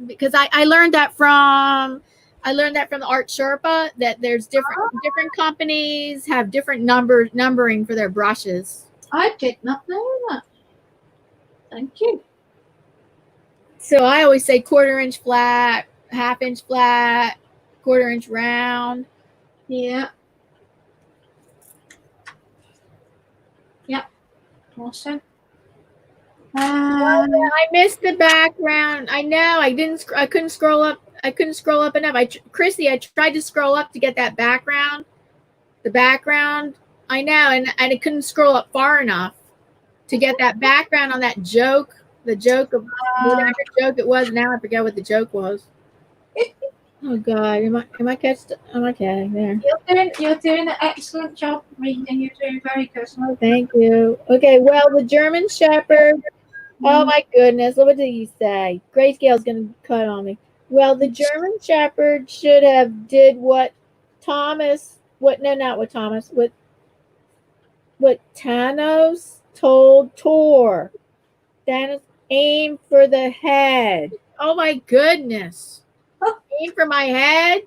because I learned that from the Art Sherpa, that there's different companies have different numbering for their brushes. I did not know that. Thank you. So I always say 1/4" flat, 1/2" flat, 1/4" round. Yeah. Yep. Awesome. I missed the background. I know I couldn't scroll up. I couldn't scroll up enough. Chrissy, I tried to scroll up to get that background. The background. I know, and I couldn't scroll up far enough to get that background on that joke. The joke of whatever joke it was. Now I forget what the joke was. Oh God, am I catched? I'm okay. There. You're doing an excellent job reading. You're doing very good. Oh, thank you. Okay, well, the German Shepherd. Oh my goodness, what did he say? Grayscale's gonna cut on me. Well, the German Shepherd should have did what Thanos told Thor. Thanos, aim for the head. Oh my goodness. Aim for my head?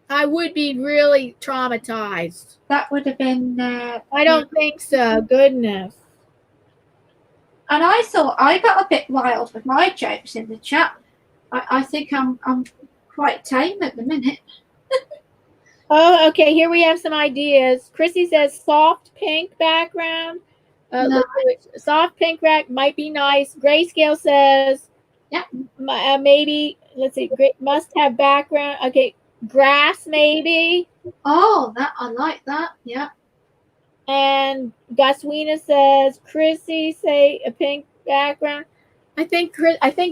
I would be really traumatized. That would have been I don't think so. Goodness. And I thought I got a bit wild with my jokes in the chat. I think I'm quite tame at the minute. Oh, okay. Here we have some ideas. Chrissy says soft pink background. No. Soft pink rack might be nice. Grayscale says, yeah, maybe. Let's see. Must have background. Okay, grass maybe. Oh, that I like that. Yeah. And Goswina says, Chrissy say a pink background. I think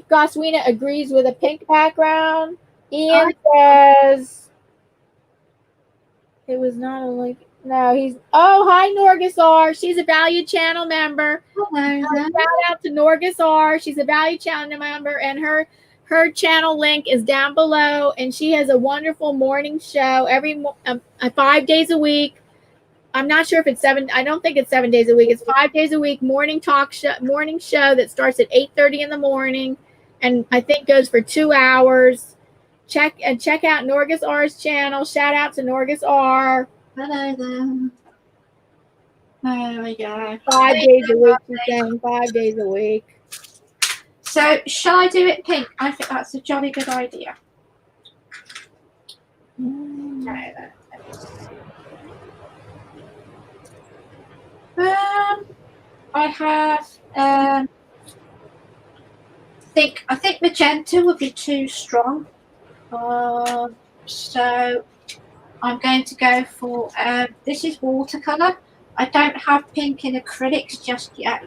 Goswina agrees with a pink background. Ian says it was not a no, he's hi Norgus R. She's a valued channel member. Hello. Shout out to Norgus R. She's a valued channel member, and her channel link is down below, and she has a wonderful morning show every 5 days a week. I'm not sure if it's 7. I don't think it's 7 days a week. It's 5 days a week morning show that starts at 8:30 in the morning, and I think goes for 2 hours. Check out Norgus R's channel. Shout out to Norgus R. Hello there. There we go. 5 days a week. She's saying 5 days a week. So shall I do it pink? I think that's a jolly good idea. I have I think magenta would be too strong. So I'm going to go for this is watercolor. I don't have pink in acrylics just yet.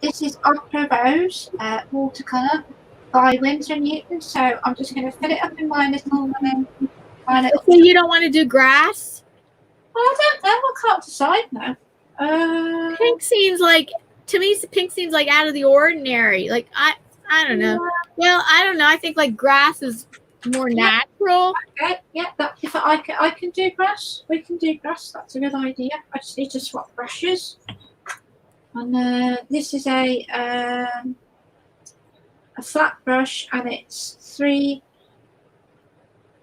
This is ACRYLICS watercolor by Winsor & Newton. So I'm just going to fill it up in my little. So you don't want to do grass? Well, I don't know. I can't decide now. Pink seems like, to me, pink seems like out of the ordinary. Like I don't know. Well, I don't know. I think like grass is more natural. Okay, yeah. If I can do grass, we can do grass. That's a good idea. I just need to swap brushes. And this is a flat brush, and it's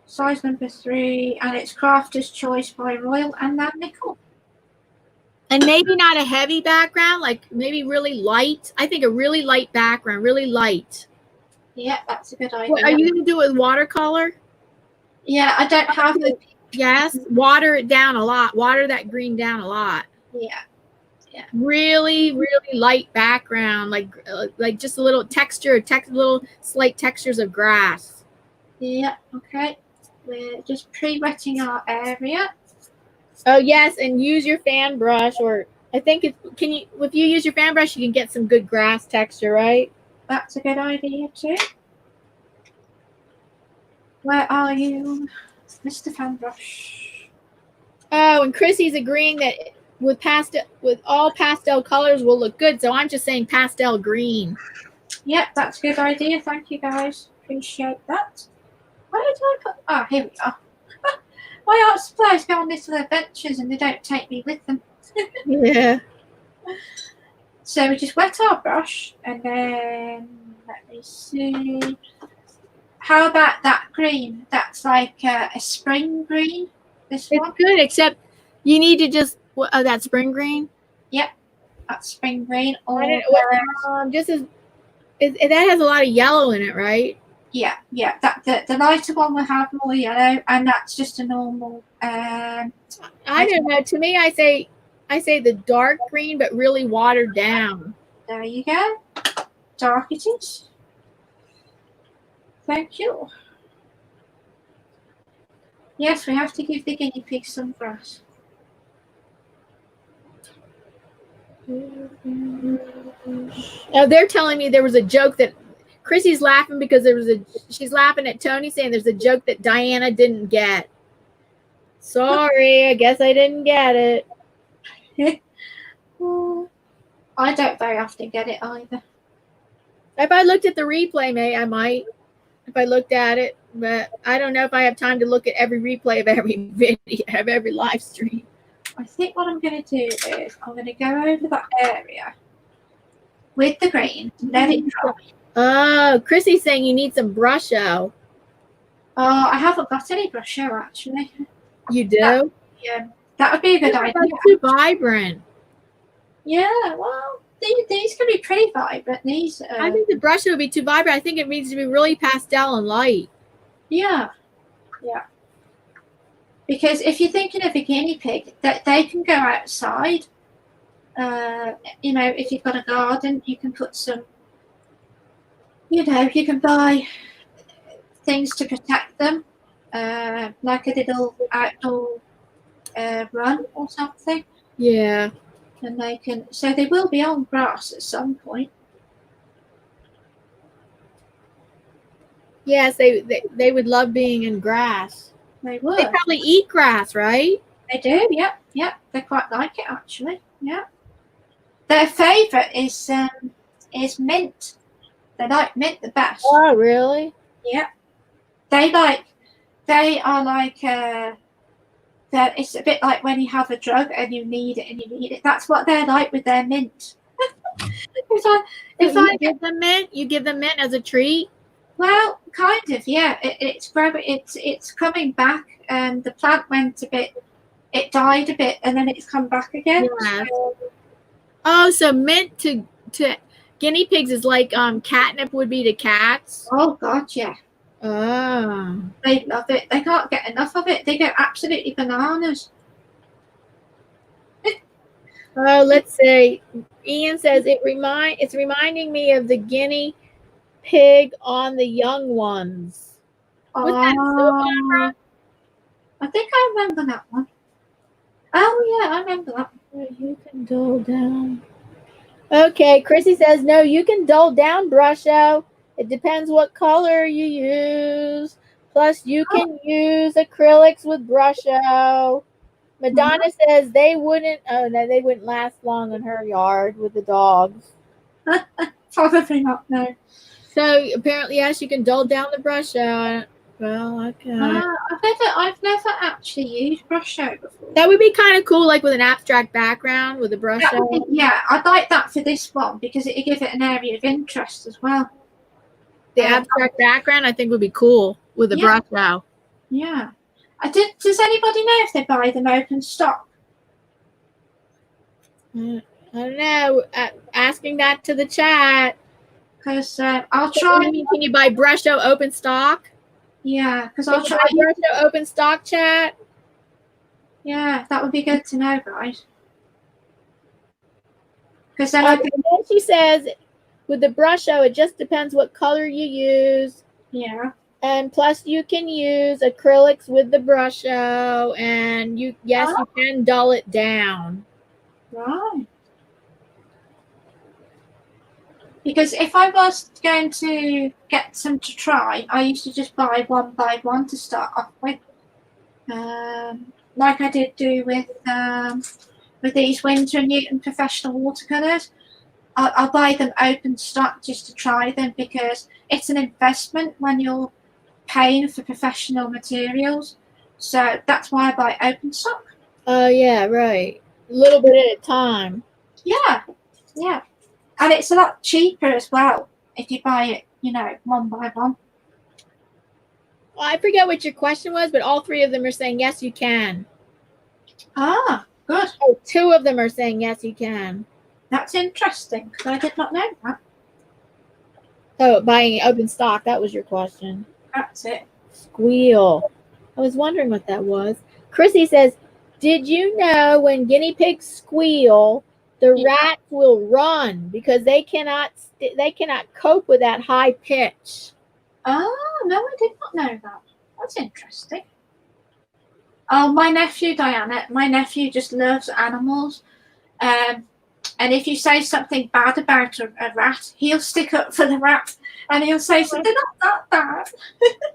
size number 3, and it's Crafter's Choice by Royal and Nickel. And maybe not a heavy background, like maybe really light. I think a really light background, really light. Yeah, that's a good idea. Are you going to do it with watercolor? Yeah, I don't have the. Yes, water it down a lot. Water that green down a lot. Yeah. Yeah. Really, really light background, like just a little texture, little slight textures of grass. Yeah. Okay. We're just pre-wetting our area. Oh yes, and use your fan brush, or I think if you use your fan brush, you can get some good grass texture, right? That's a good idea too. Where are you, Mr. Fan Brush? Oh, and Chrissy's agreeing that with all pastel colors will look good. So I'm just saying pastel green. Yep, that's a good idea. Thank you guys. Appreciate that. Where did I put? Ah, here we are. my art supplies go on little adventures and they don't take me with them. Yeah. So we just wet our brush and then let me see. How about that green? That's like a spring green. This It's one. good, except you need to just that spring green. Yep, that's spring green. Or just as that has a lot of yellow in it, right? yeah. That the lighter one will have more yellow, and that's just a normal. I don't know. To me, I say the dark green, but really watered down. There you go. Dark it is. Thank you. Yes, we have to give the guinea pig some grass. Oh, they're telling me there was a joke that Chrissy's laughing because she's laughing at Tony saying there's a joke that Diana didn't get. Sorry, I guess I didn't get it. I don't very often get it either. If I looked at the replay, I might. If I looked at it, but I don't know if I have time to look at every replay of every video, of every live stream. I think what I'm going to do is I'm going to go over that area with the green, let it dry. Oh, Chrissy's saying you need some brusho. Oh, I haven't got any brusho actually. You do? That would be a good idea. Too vibrant. Yeah, well, these can be pretty vibrant. These. I think the brusho would be too vibrant. I think it needs to be really pastel and light. Yeah. Because if you're thinking of a guinea pig, that they can go outside. You know, if you've got a garden, you can put some. You know, you can buy things to protect them, like a little outdoor run or something. Yeah. And they can, so they will be on grass at some point. Yes, they would love being in grass. They would. They probably eat grass, right? They do, yep. They quite like it actually. Yeah. Their favourite is mint. They like mint the best. Oh, really? Yeah. They are like it's a bit like when you have a drug and you need it. That's what they're like with their mint. if I give them mint, you give them mint as a treat. Well, kind of, yeah. It's coming back. The plant went a bit. It died a bit, and then it's come back again. Yeah. Oh, so mint to guinea pigs is like catnip would be to cats. Oh God, yeah. Oh. They love it. They can't get enough of it. They go absolutely bananas. Oh, let's see. Ian says it's reminding me of the guinea pig on the young ones. Was that soap opera? I think I remember that one. Oh yeah, I remember that one. You can dull down. Okay, Chrissy says no, you can dull down brusho. It depends what color you use. Plus, you can use acrylics with brusho. Madonna says they wouldn't. Oh no, they wouldn't last long in her yard with the dogs. Probably not. No. So apparently, yes, you can dull down the brusho. Well, okay. I've never actually used brusho before. That would be kind of cool, like with an abstract background with a brusho. Yeah, I'd like that for this one because it'd give it an area of interest as well. The abstract background, I think, would be cool with a brusho. Yeah. Does anybody know if they buy them open stock? I don't know. Asking that to the chat. Because I'll try. Can you buy brusho open stock? Yeah, because I'll try. Brusho open stock, chat. Yeah, that would be good to know, guys. Because then she says, with the brusho, it just depends what color you use. Yeah. And plus, you can use acrylics with the brusho, and you can dull it down. Right. Because if I was going to get some to try, I used to just buy one by one to start off with, like I did do with these Winsor & Newton professional watercolors. I'll buy them open stock just to try them because it's an investment when you're paying for professional materials. So that's why I buy open stock. Oh, yeah, right. A little bit at a time. Yeah, yeah. And it's a lot cheaper as well if you buy it, you know, one by one. Well, I forget what your question was, but all three of them are saying, yes, you can. Ah, good. Oh, two of them are saying, yes, you can. That's interesting because I did not know that. Oh, buying open stock, that was your question. That's it. Squeal. I was wondering what that was. Chrissy says, did you know when guinea pigs squeal, the rats will run because they cannot cope with that high pitch? Oh, no, I did not know that. That's interesting. Oh, my nephew, Diana, my nephew just loves animals. And if you say something bad about a rat, he'll stick up for the rat and he'll say, so they're not that bad.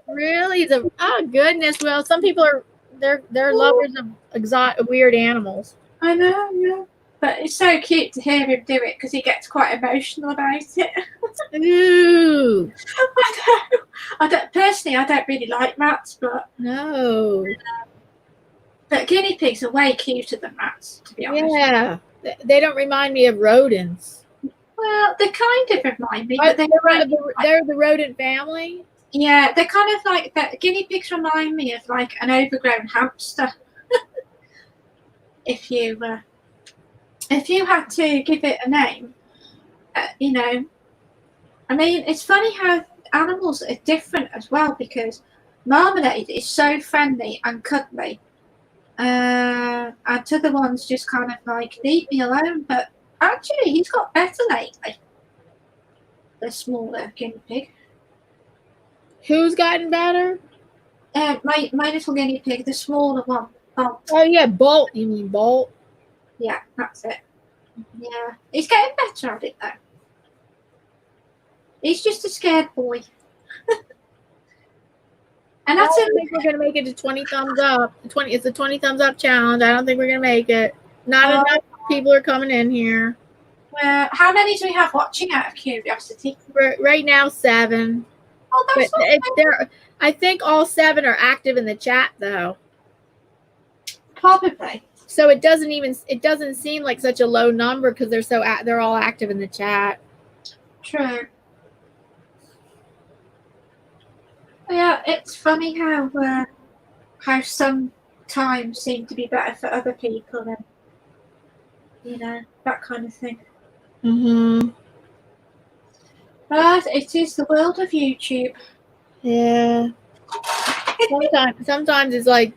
Really? Oh, goodness. Well, some people are, they're lovers of exotic, weird animals. I know, yeah. But it's so cute to hear him do it because he gets quite emotional about it. Ooh. I don't personally. I don't really like rats, but no. But guinea pigs are way cuter than rats, to be honest. Yeah, they don't remind me of rodents. Well, they kind of remind me, but they're the rodent family. Yeah, they're kind of like that. Guinea pigs remind me of like an overgrown hamster. If you had to give it a name, you know, I mean, it's funny how animals are different as well because Marmalade is so friendly and cuddly, and other ones just kind of like leave me alone. But actually, he's got better lately. The smaller guinea pig. Who's gotten better? My little guinea pig, the smaller one. Bolt. Oh yeah, Bolt. You mean Bolt? Yeah, that's it. Yeah, he's getting better at it though. He's just a scared boy. And I don't think we're gonna make it to 20 thumbs up. It's a 20 thumbs up challenge. I don't think we're gonna make it. Not enough people are coming in here. Well, how many do we have watching out of curiosity? Right now, 7. Oh, that's but I think all 7 are active in the chat though. Probably. So it doesn't seem like such a low number because they're all active in the chat. True. Yeah, it's funny how some times seem to be better for other people and you know, that kind of thing. But it is the world of YouTube. Yeah. Sometimes it's like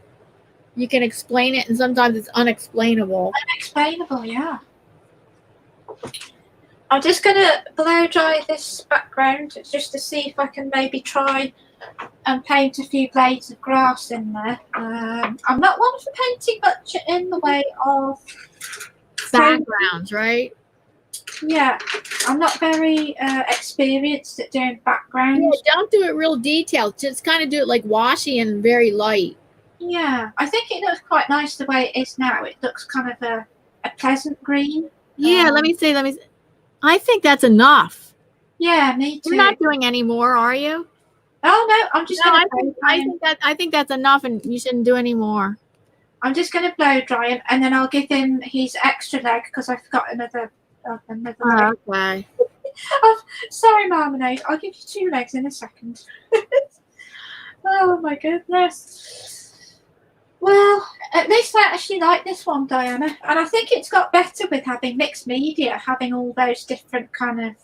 you can explain it and sometimes it's unexplainable. Unexplainable, yeah. I'm just gonna blow dry this background just to see if I can maybe try and paint a few blades of grass in there. I'm not one for painting much in the way of backgrounds, right? Yeah, I'm not very experienced at doing backgrounds. Yeah, don't do it real detailed. Just kind of do it like washy and very light. Yeah, I think it looks quite nice the way it is now. It looks kind of a pleasant green. Yeah, let me see. I think that's enough. Yeah, me too. You're not doing any more, are you? Oh no, I'm just. No, I think that's enough, and you shouldn't do any more. I'm just going to blow dry him, and then I'll give him his extra leg because I've got another leg. Okay. Oh, sorry, Marmalade. I'll give you 2 legs in a second. Oh my goodness. Well, at least I actually like this one, Diana, and I think it's got better with having mixed media, having all those different kind of.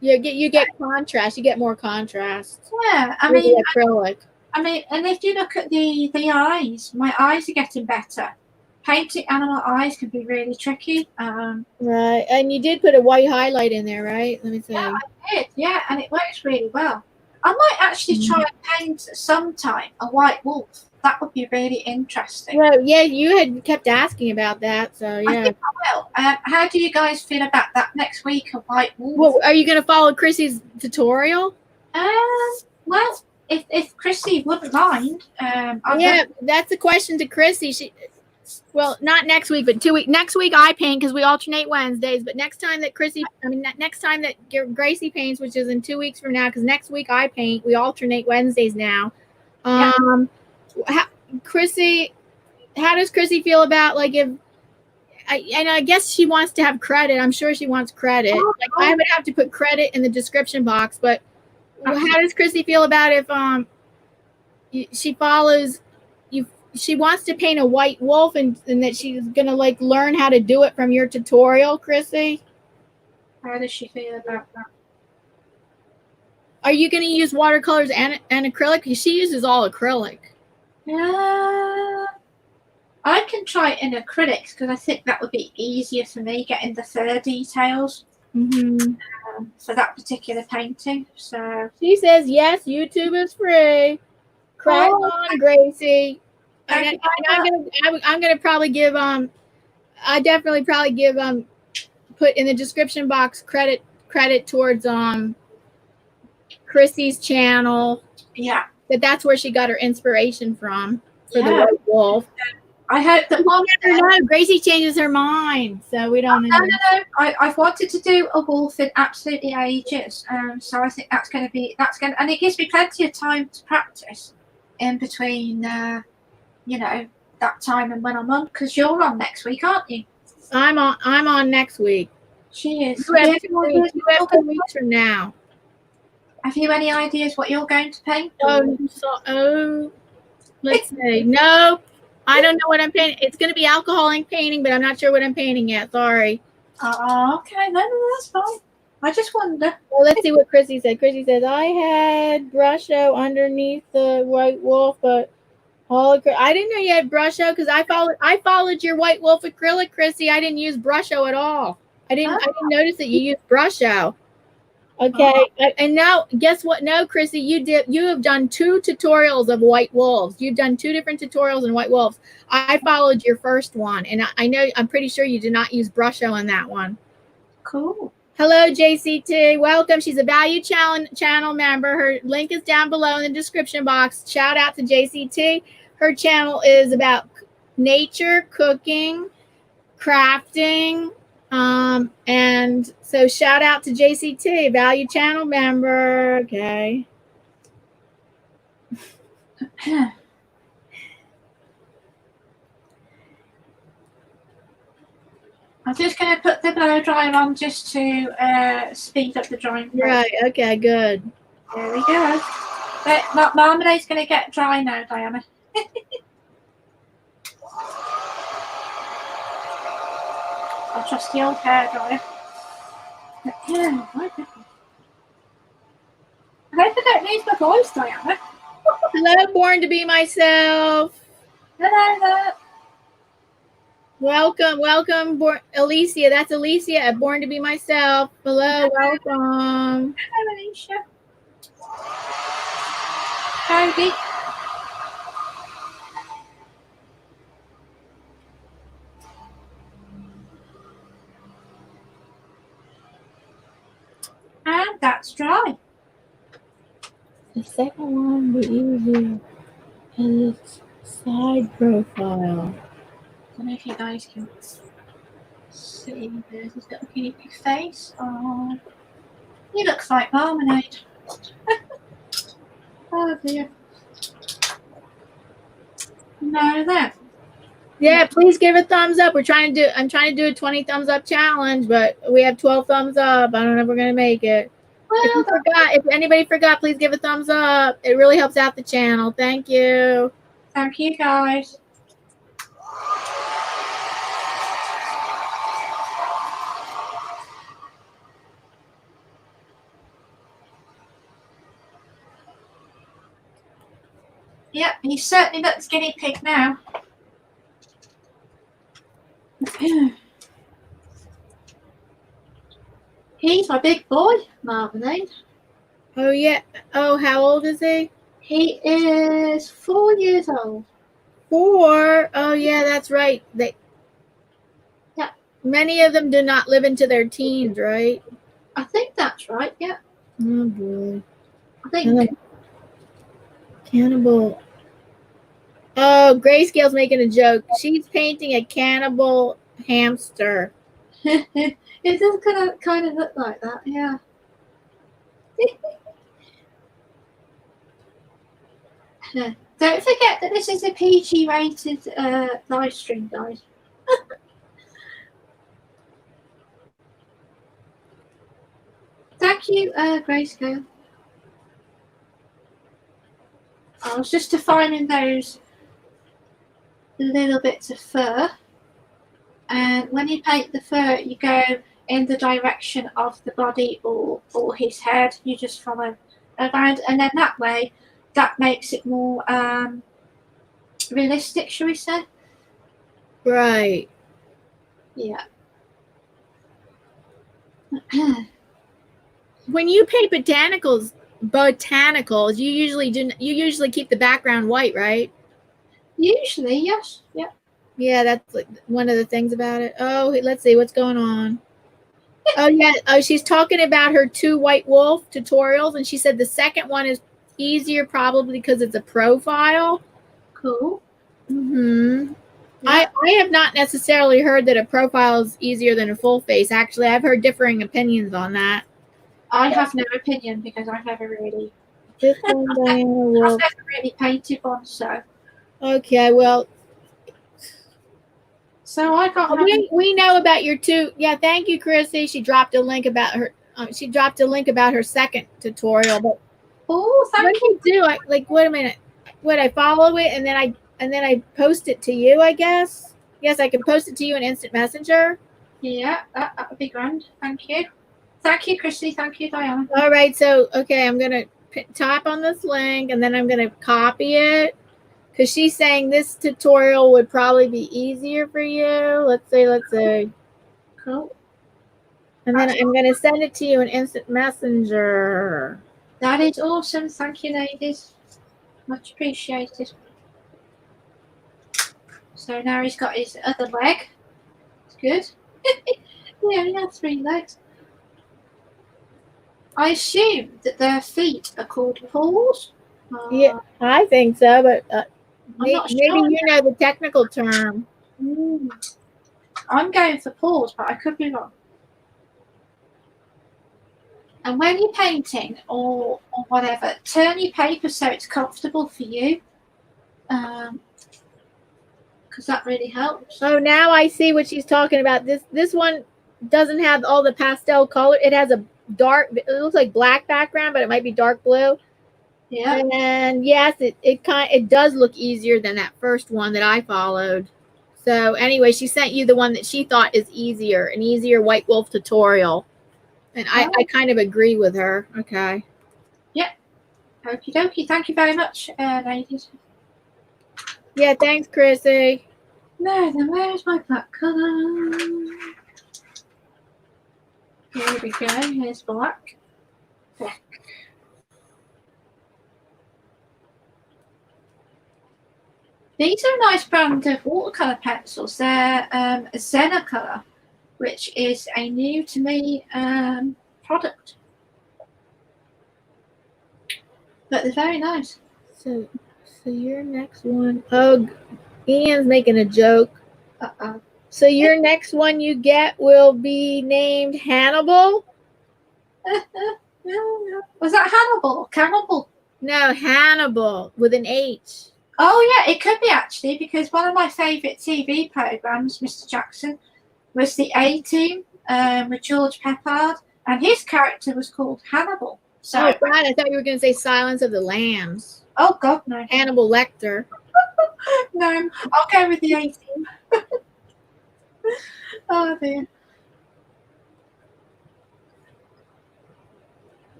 Yeah, you get contrast. You get more contrast. Yeah, I mean, acrylic. I mean, and if you look at the eyes, my eyes are getting better. Painting animal eyes can be really tricky. Right, and you did put a white highlight in there, right? Let me see. Yeah, I did. Yeah, and it works really well. I might actually try and paint sometime a white wolf. That would be really interesting. Well, yeah, you had kept asking about that, so yeah. I think I will. How do you guys feel about that next week, a white wolf? Well, are you going to follow Chrissy's tutorial? Well, if Chrissy wouldn't mind. Yeah, that's a question to Chrissy. Well, not next week, but 2 weeks. Next week I paint because we alternate Wednesdays. But next time that next time that Gracie paints, which is in 2 weeks from now, because next week I paint. We alternate Wednesdays now. Chrissy, how does Chrissy feel about like if I guess she wants to have credit. I'm sure she wants credit. Like I would have to put credit in the description box, but how does Chrissy feel about if she follows you? She wants to paint a white wolf and that she's gonna like learn how to do it from your tutorial, Chrissy. How does she feel about that? Are you gonna use watercolors and acrylic? Because she uses all acrylic. Yeah. I can try it in acrylics because I think that would be easier for me getting the fur details for that particular painting. So she says yes, YouTube is free. Crack on, Gracie. And I'm gonna probably give I definitely probably give put in the description box credit towards Chrissy's channel. Yeah, that's where she got her inspiration from for the white wolf. I hope that one never know. Gracie changes her mind, so we don't know. No. I've wanted to do a wolf in absolutely ages, so I think that's going to and it gives me plenty of time to practice in between, you know, that time and when I'm on, because you're on next week, aren't you? I'm on next week. She is. 2 weeks from now. Have you any ideas what you're going to paint? Let's see. No, I don't know what I'm painting. It's going to be alcohol ink painting, but I'm not sure what I'm painting yet. Sorry. Oh, okay. No, that's fine. I just wonder. Well, let's see what Chrissy said. Chrissy says, I had Brusho underneath the white wolf, but I didn't know you had Brusho because I followed your white wolf acrylic, Chrissy. I didn't use Brusho at all. I didn't notice that you used Brusho. Okay, and now guess what? No, Chrissy, you have done 2 tutorials of white wolves. You've done 2 different tutorials in white wolves. I followed your first one, and I'm pretty sure you did not use Brusho on that one. Cool. Hello, JCT. Welcome. She's a Value channel member. Her link is down below in the description box. Shout out to JCT. Her channel is about nature, cooking, crafting. And so shout out to JCT, Value channel member. Okay. I'm just going to put the blow dryer on just to speed up the drying process. Right. Okay, good. There we go. But marmalade's going to get dry now, Diana. I'll trust the old hairdryer. Yeah, I hope I don't lose my voice, Diana. Hello, Born to Be Myself. Hello there. Welcome, Alicia. That's Alicia at Born to Be Myself. Hello, welcome. Hello, Alicia. Howdy. And that's dry. The second one we use its side profile. I don't know if you guys can see this. He's got a guinea pig face. Oh, he looks like marmalade. Oh dear. No, there. Yeah, please give a thumbs up. I'm trying to do a 20 thumbs up challenge, but we have 12 thumbs up. I don't know if we're gonna make it. Well, if anybody forgot, please give a thumbs up. It really helps out the channel. Thank you. thank you guys. Yep, he certainly looks guinea pig now. He's my big boy, Marmalade. Oh yeah. Oh, how old is he? He is 4 years old. 4. Oh yeah, that's right. Many of them do not live into their teens, right? I think that's right. Yeah. Oh boy. I think. Cannibal. Oh, Grayscale's making a joke. She's painting a cannibal hamster. It does kind of look like that, yeah. Don't forget that this is a PG rated live stream, guys. Thank you, Grayscale. I was just defining those little bits of fur, and when you paint the fur, you go in the direction of the body or his head. You just follow around, and then that way, that makes it more realistic, shall we say? Right. Yeah. When you paint botanicals, you usually keep the background white, right? Usually, yes. Yeah. Yeah, that's like one of the things about it. Oh, let's see what's going on. Oh yeah. Oh, she's talking about her 2 white wolf tutorials, and she said the second one is easier probably because it's a profile. Cool. Mm-hmm. Yeah. I have not necessarily heard that a profile is easier than a full face. Actually, I've heard differing opinions on that. I have no opinion because I've never really This one, Diana Wolf. I've never really painted one, so Okay, so I got we know about your 2. Yeah, thank you, Chrissy. She dropped a link about her. She dropped a link about her second tutorial. But oh, thank you. what do you do? Like, wait a minute. Would I follow it and then I post it to you? I guess. Yes, I can post it to you in Instant Messenger. Yeah, that would be grand. Thank you. Thank you, Chrissy. Thank you, Diana. All right. So, okay, I'm gonna type on this link and then I'm gonna copy it because she's saying this tutorial would probably be easier for you. Let's say. Cool. And then I'm going to send it to you in Instant Messenger. That is awesome. Thank you, ladies. Much appreciated. So now he's got his other leg. It's good. He only had 3 legs. I assume that their feet are called paws. Yeah, I think so, but maybe not sure. you know the technical term. I'm going for paws, but I could be wrong. And when you're painting or whatever, turn your paper so it's comfortable for you, because that really helps. Oh, now I see what she's talking about. This one doesn't have all the pastel color. It has a dark. It looks like black background, but it might be dark blue. Yeah. And yes, it does look easier than that first one that I followed. So anyway, she sent you the one that she thought is easier, an easier White Wolf tutorial. And I kind of agree with her. Okay. Yep. Okie dokie. Thank you very much, ladies. Yeah, thanks, Chrissy. No, then where's my black colour? Here we go. Here's black. These are a nice brand of watercolor pencils. They're Zenacolor, which is a new to me product. But they're very nice. So your next one. Oh, Ian's making a joke. Uh-oh. So your next one you get will be named Hannibal? Was that Hannibal? Cannibal? No, Hannibal with an H. Oh, yeah, it could be actually, because one of my favourite TV programmes, Mr. Jackson, was the A-Team with George Peppard, and his character was called Hannibal. So, oh, God, I thought you were going to say Silence of the Lambs. Oh, God, no. Hannibal Lecter. No, I'll go with the A-Team. Oh, dear.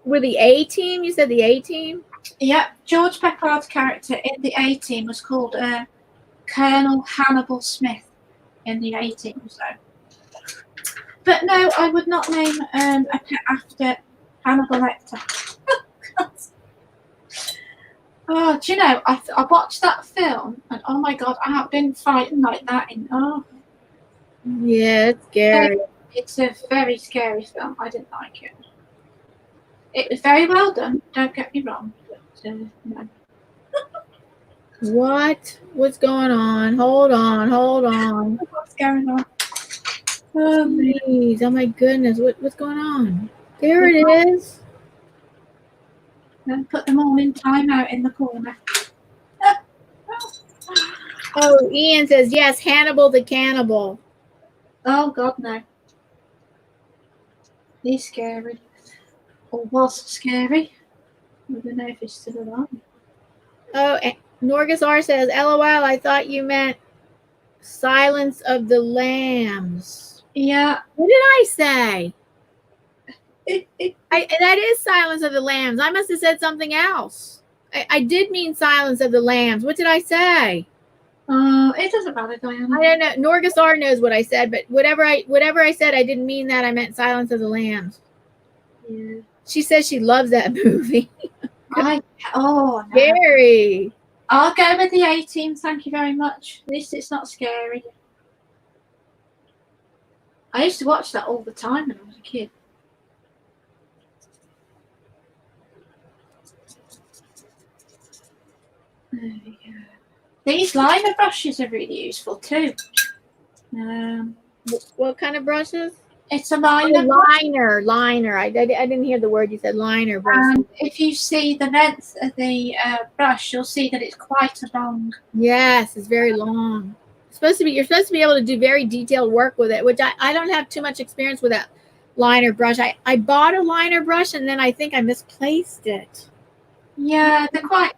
With the A-Team? You said the A-Team? Yeah, George Peppard's character in the A-Team was called Colonel Hannibal Smith in the A-Team. So. But no, I would not name a pet after Hannibal Lecter. Oh, do you know, I watched that film and oh my God, I have been fighting like that in Yeah, it's scary. It's a very scary film. I didn't like it. It was very well done, don't get me wrong, but no. What? What's going on? Hold on. What's going on? Oh, please. Oh my goodness. What's going on? There it is. and put them all in timeout in the corner. Oh, Ian says, yes, Hannibal the Cannibal. Oh, God, no. He's scary. Or was scary. I don't know if he's still alive. Oh, Norgus R says, LOL, I thought you meant Silence of the Lambs. Yeah. What did I say? That is Silence of the Lambs. I must have said something else. I did mean Silence of the Lambs. What did I say? It doesn't matter, Diana. I don't know. Norgus R knows what I said, but whatever I said, I didn't mean that. I meant Silence of the Lambs. Yeah. She says she loves that movie. No. Scary. I'll go with the 18. Thank you very much. At least it's not scary. I used to watch that all the time when I was a kid. There we go. These liner brushes are really useful too. What kind of brushes? It's a liner. Liner. I didn't hear the word you said. Liner brush. And if you see the length of the brush, you'll see that it's quite long. Yes, it's very long. You're supposed to be able to do very detailed work with it, which I don't have too much experience with that liner brush. I bought a liner brush and then I think I misplaced it. Yeah, they're quite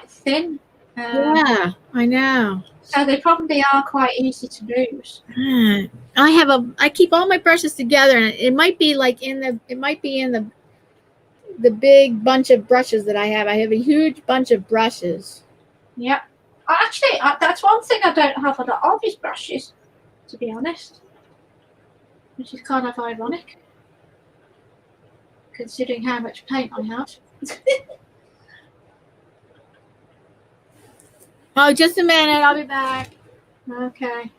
thin. Yeah, I know. So they probably are quite easy to lose. I keep all my brushes together, and it might be like in the big bunch of brushes that I have. I have a huge bunch of brushes. Yeah. Actually, that's one thing I don't have a lot of is brushes, to be honest. Which is kind of ironic, considering how much paint I have. Oh, just a minute. I'll be back. Okay.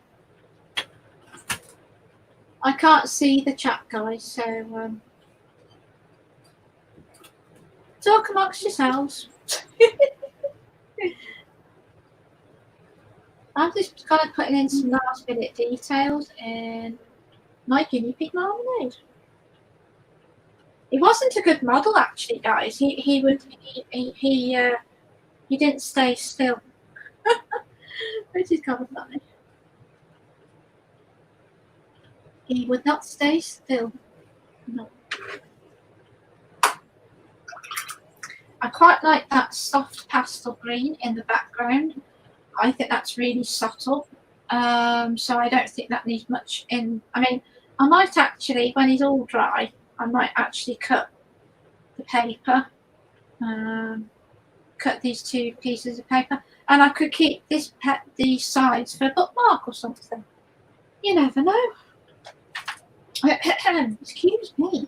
I can't see the chat, guys, so talk amongst yourselves. I'm just kind of putting in some last minute details in my guinea pig marmalade. He wasn't a good model, actually, guys. He didn't stay still, which is kind of funny. He would not stay still. No. I quite like that soft pastel green in the background. I think that's really subtle. So I don't think that needs much in. I mean, I might actually, when he's all dry, I might actually cut the paper. Cut these two pieces of paper. And I could keep these sides for a bookmark or something. You never know. Excuse me.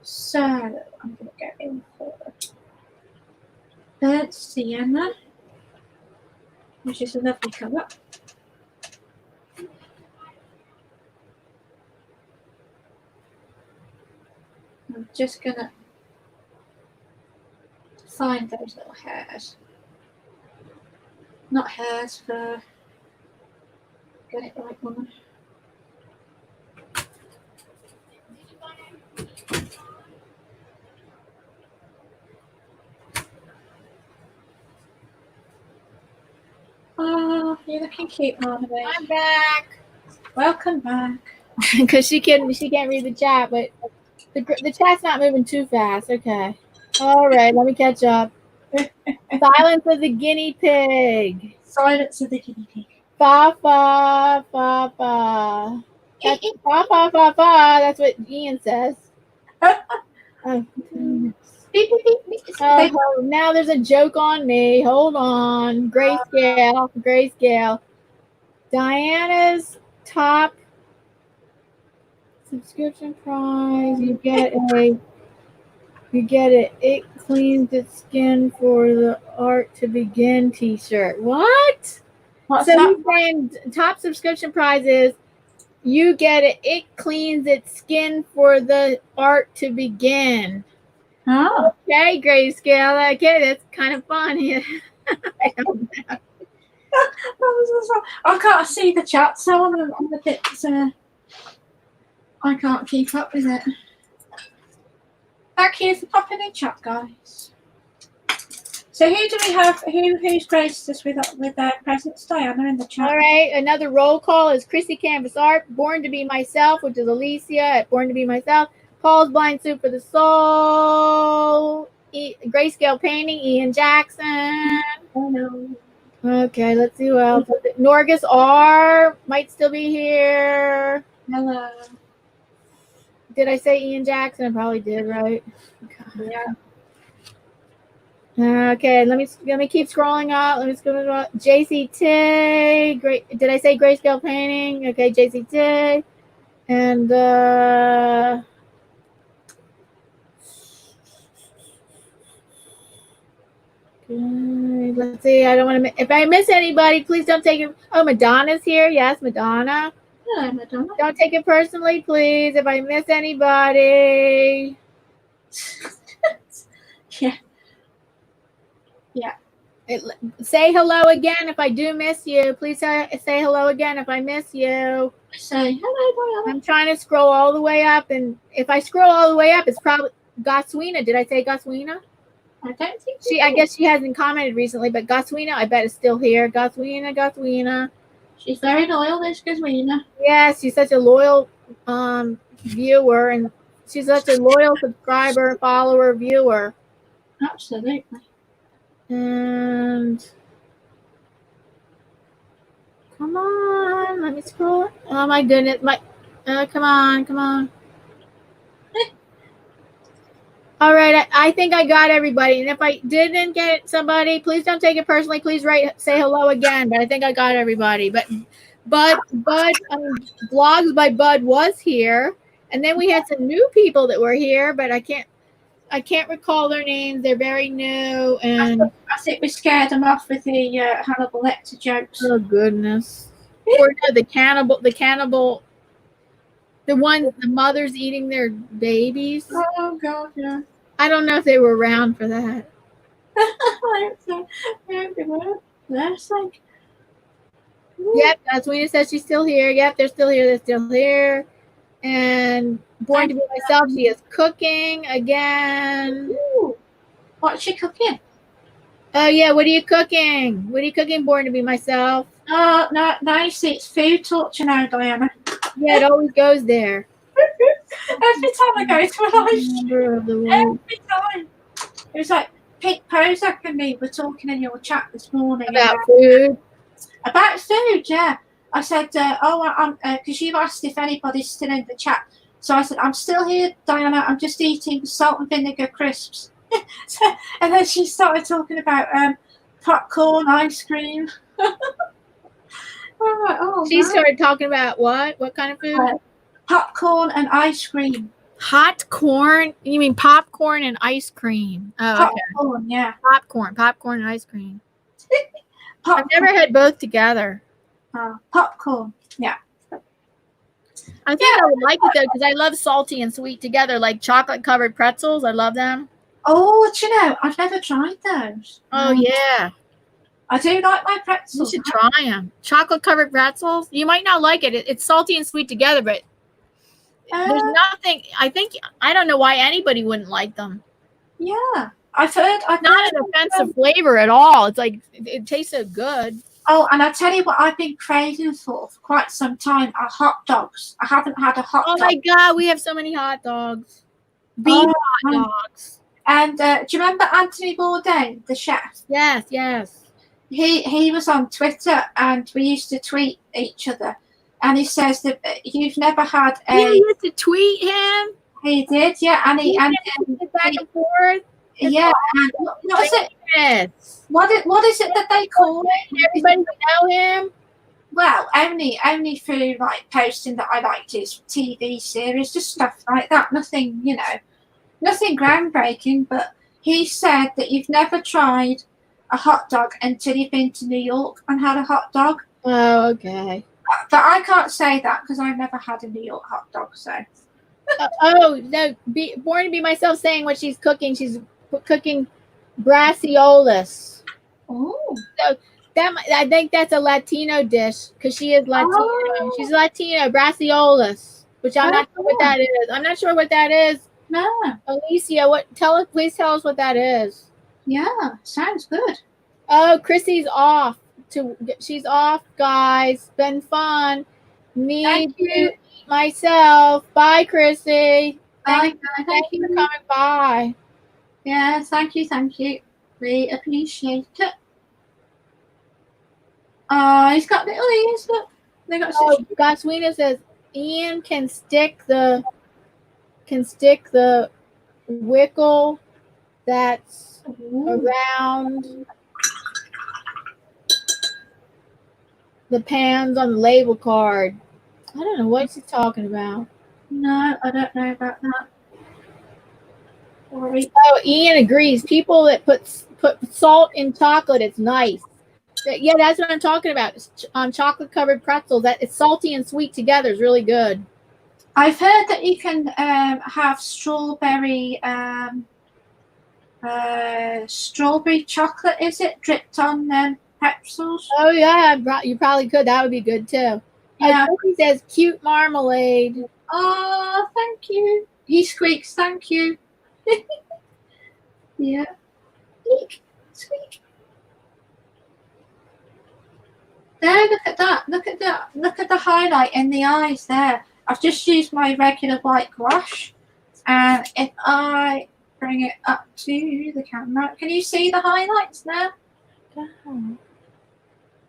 So I'm going to go in for burnt sienna, which is a lovely colour. I'm just going to find those little hairs. Not hairs, fur. Get it right, woman. Oh, you're looking cute, Marmalade. I'm back. Welcome back. Because she can't read the chat, but the chat's not moving too fast. Okay. All right, let me catch up. Silence of the guinea pig. Silence of the guinea pig. Fa fa fa fa. That's fa fa fa fa. That's what Ian says. Oh, now there's a joke on me. Hold on. Grayscale. Diana's top subscription prize. You get it. It cleans its skin for the art to begin t-shirt. What? What's so that? You're saying top subscription prize is you get it. It cleans its skin for the art to begin. Oh. Okay, Grayscale. Okay, that's kind of funny. I don't know. I can't see the chat, so I'm a bit. I can't keep up with it. Thank you for popping in chat, guys. So who do we have? Who's graced us with their presence? Diana in the chat. All right, another roll call is Chrissy Canvas Art, Born to Be Myself, which is Alicia at Born to Be Myself, Paul's Blind Soup for the Soul, Grayscale Painting, Ian Jackson. Oh no. Okay, let's see who else. Norgus R might still be here. Hello. Did I say Ian Jackson? I probably did, right? Yeah. Okay, let me keep scrolling up. Let me scroll up. JCT. Great. Did I say Grayscale Painting? Okay, JCT. And let's see. I don't want to. If I miss anybody, please don't take it. Oh, Madonna's here. Yes, Madonna. Hello, Madonna. Don't take it personally, please. If I miss anybody. Yeah. Yeah. Say hello again if I do miss you. Please say hello again if I miss you. Say hello, Diana. I'm trying to scroll all the way up, and if I scroll all the way up, it's probably Goswina. Did I say Goswina? I don't think I guess she hasn't commented recently, but Goswina, I bet is still here. Goswina. She's very loyal, this Goswina. Yes, she's such a loyal viewer, and she's such a loyal subscriber, follower, viewer. Absolutely. And come on, let me scroll. Oh my goodness, come on. All right, I think I got everybody. And if I didn't get somebody, please don't take it personally. Please say hello again. But I think I got everybody. But Bud, Vlogs by Bud was here, and then we had some new people that were here, but I can't recall their names. They're very new, and I think we scared them off with the Hannibal Lecter jokes. Oh goodness! Or no, the cannibal, the ones, the mothers eating their babies. Oh God, yeah. I don't know if they were around for that. I don't know. That's like. Yep, Aswina says she's still here. Yep, they're still here. And Born to Be Myself, she is cooking again. Ooh. What's she cooking? Oh yeah, what are you cooking? Born to Be Myself? Oh no, nice. It's food torture now, Diana. Yeah, it always goes there. Every time I go to a live stream, every time. It was like Pete Pozak and me were talking in your chat this morning about food. About food, yeah. I said, I'm because you asked if anybody's still in the chat. So I said, I'm still here, Diana. I'm just eating salt and vinegar crisps. And then she started talking about popcorn, ice cream. I'm like, oh, she started talking about what? What kind of food? Popcorn and ice cream. Hot corn? You mean popcorn and ice cream? Oh, popcorn, okay. Yeah. Popcorn and ice cream. Popcorn. I've never had both together. Popcorn, yeah. I think I would like it though because I love salty and sweet together, like chocolate covered pretzels. I love them. Oh, do you know? I've never tried those. Oh yeah. I do like my pretzels. You should try them. Chocolate covered pretzels. You might not like it. It's salty and sweet together, but there's nothing. I don't know why anybody wouldn't like them. Yeah, I've heard. Not an offensive flavor at all. It's like it tastes so good. Oh, and I tell you what, I've been craving for quite some time are hot dogs. I haven't had a hot dog. Oh my God, we have so many hot dogs. Beef hot dogs. And do you remember Anthony Bourdain, the chef? Yes, yes. He was on Twitter and we used to tweet each other. And he says that you've never had a... You used to tweet him? He did, yeah. And he back and forth? Yeah. And what was it? Yes. What is it that they call it? Everybody know him? Well, only through like posting that I liked his TV series, just stuff like that. Nothing, nothing groundbreaking. But he said that you've never tried a hot dog until you've been to New York and had a hot dog. Oh, okay. But I can't say that because I've never had a New York hot dog. So. Oh no! Born to Be Myself saying what she's cooking. She's cooking braciolas. Oh. So I think that's a Latino dish because she is Latino. Oh. She's Latino, braciolas, which I'm not sure what that is. I'm not sure what that is. No. Alicia, please tell us what that is. Yeah, sounds good. Oh, Chrissy's off. She's off, guys. Been fun. Thank you. Myself. Bye, Chrissy. Bye. Thank you for coming by. Yeah, thank you. We appreciate it. He's got little ears. Look, they got. Oh, Goswina says Ian can stick the wickle that's around the pans on the label card. I don't know what she's talking about. No, I don't know about that. Sorry. Oh, Ian agrees. People that put salt in chocolate, it's nice. Yeah, that's what I'm talking about. On chocolate covered pretzels, that it's salty and sweet together is really good. I've heard that you can have strawberry chocolate, is it, dripped on pretzels? Oh yeah, you probably could. That would be good too. Yeah. He says cute marmalade. Oh, thank you. He squeaks, thank you. Yeah. Squeak. There, look at that. Look at the highlight in the eyes there. I've just used my regular white gouache, and if I bring it up to the camera, can you see the highlights there?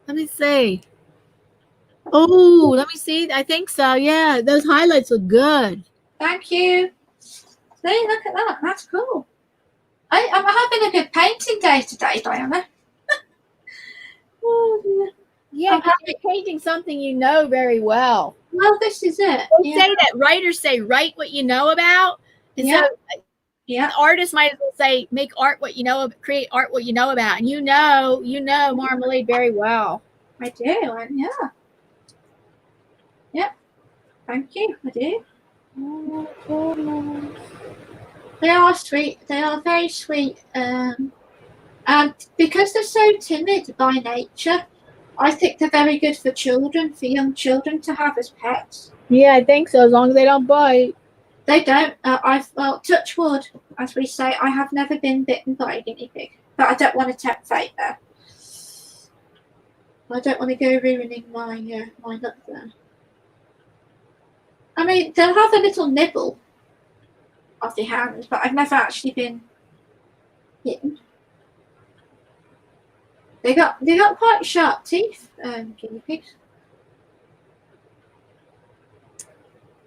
Let me see. Oh, let me see. I think so. Yeah, those highlights look good. Thank you. See, look at that. That's cool. I'm having a good painting day today, Diana. Oh, dear. Yeah, you're painting something you know very well. Well, this is it. They say that writers say write what you know about. And yeah. So artists might as well say make art what you know, create art what you know about. And you know marmalade very well. I do. Yeah. Yep. Thank you. I do. They are sweet. They are very sweet. And because they're so timid by nature, I think they're very good for young children to have as pets. Yeah, I think so, as long as they don't bite. They don't. Well, touch wood, as we say. I have never been bitten by a guinea pig, but I don't want to tempt fate there. I don't want to go ruining my luck there. I mean, they'll have a little nibble of the hand, but I've never actually been bitten. They got quite sharp teeth, guinea pigs.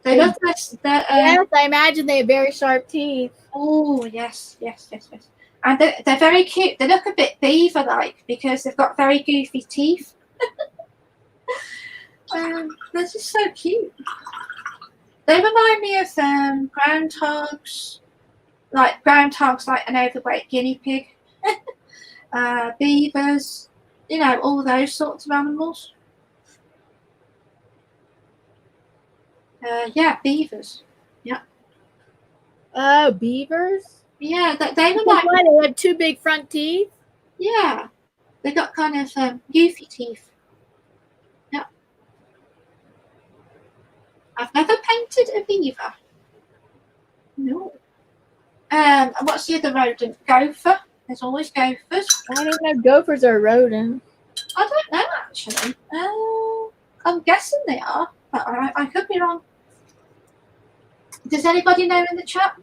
They look nice. Yes, I imagine they have very sharp teeth. Oh yes. And they're very cute. They look a bit beaver-like because they've got very goofy teeth. They're just so cute. They remind me of groundhogs, like an overweight guinea pig. Beavers, all those sorts of animals. Yeah, beavers. Yeah. Oh, beavers? Yeah, they were like. They have two big front teeth? Yeah. They got kind of goofy teeth. Yeah. I've never painted a beaver. No. What's the other rodent? Gopher. There's always gophers. I didn't know gophers are rodents. I don't know, actually. I'm guessing they are, but I could be wrong. Does anybody know in the chat?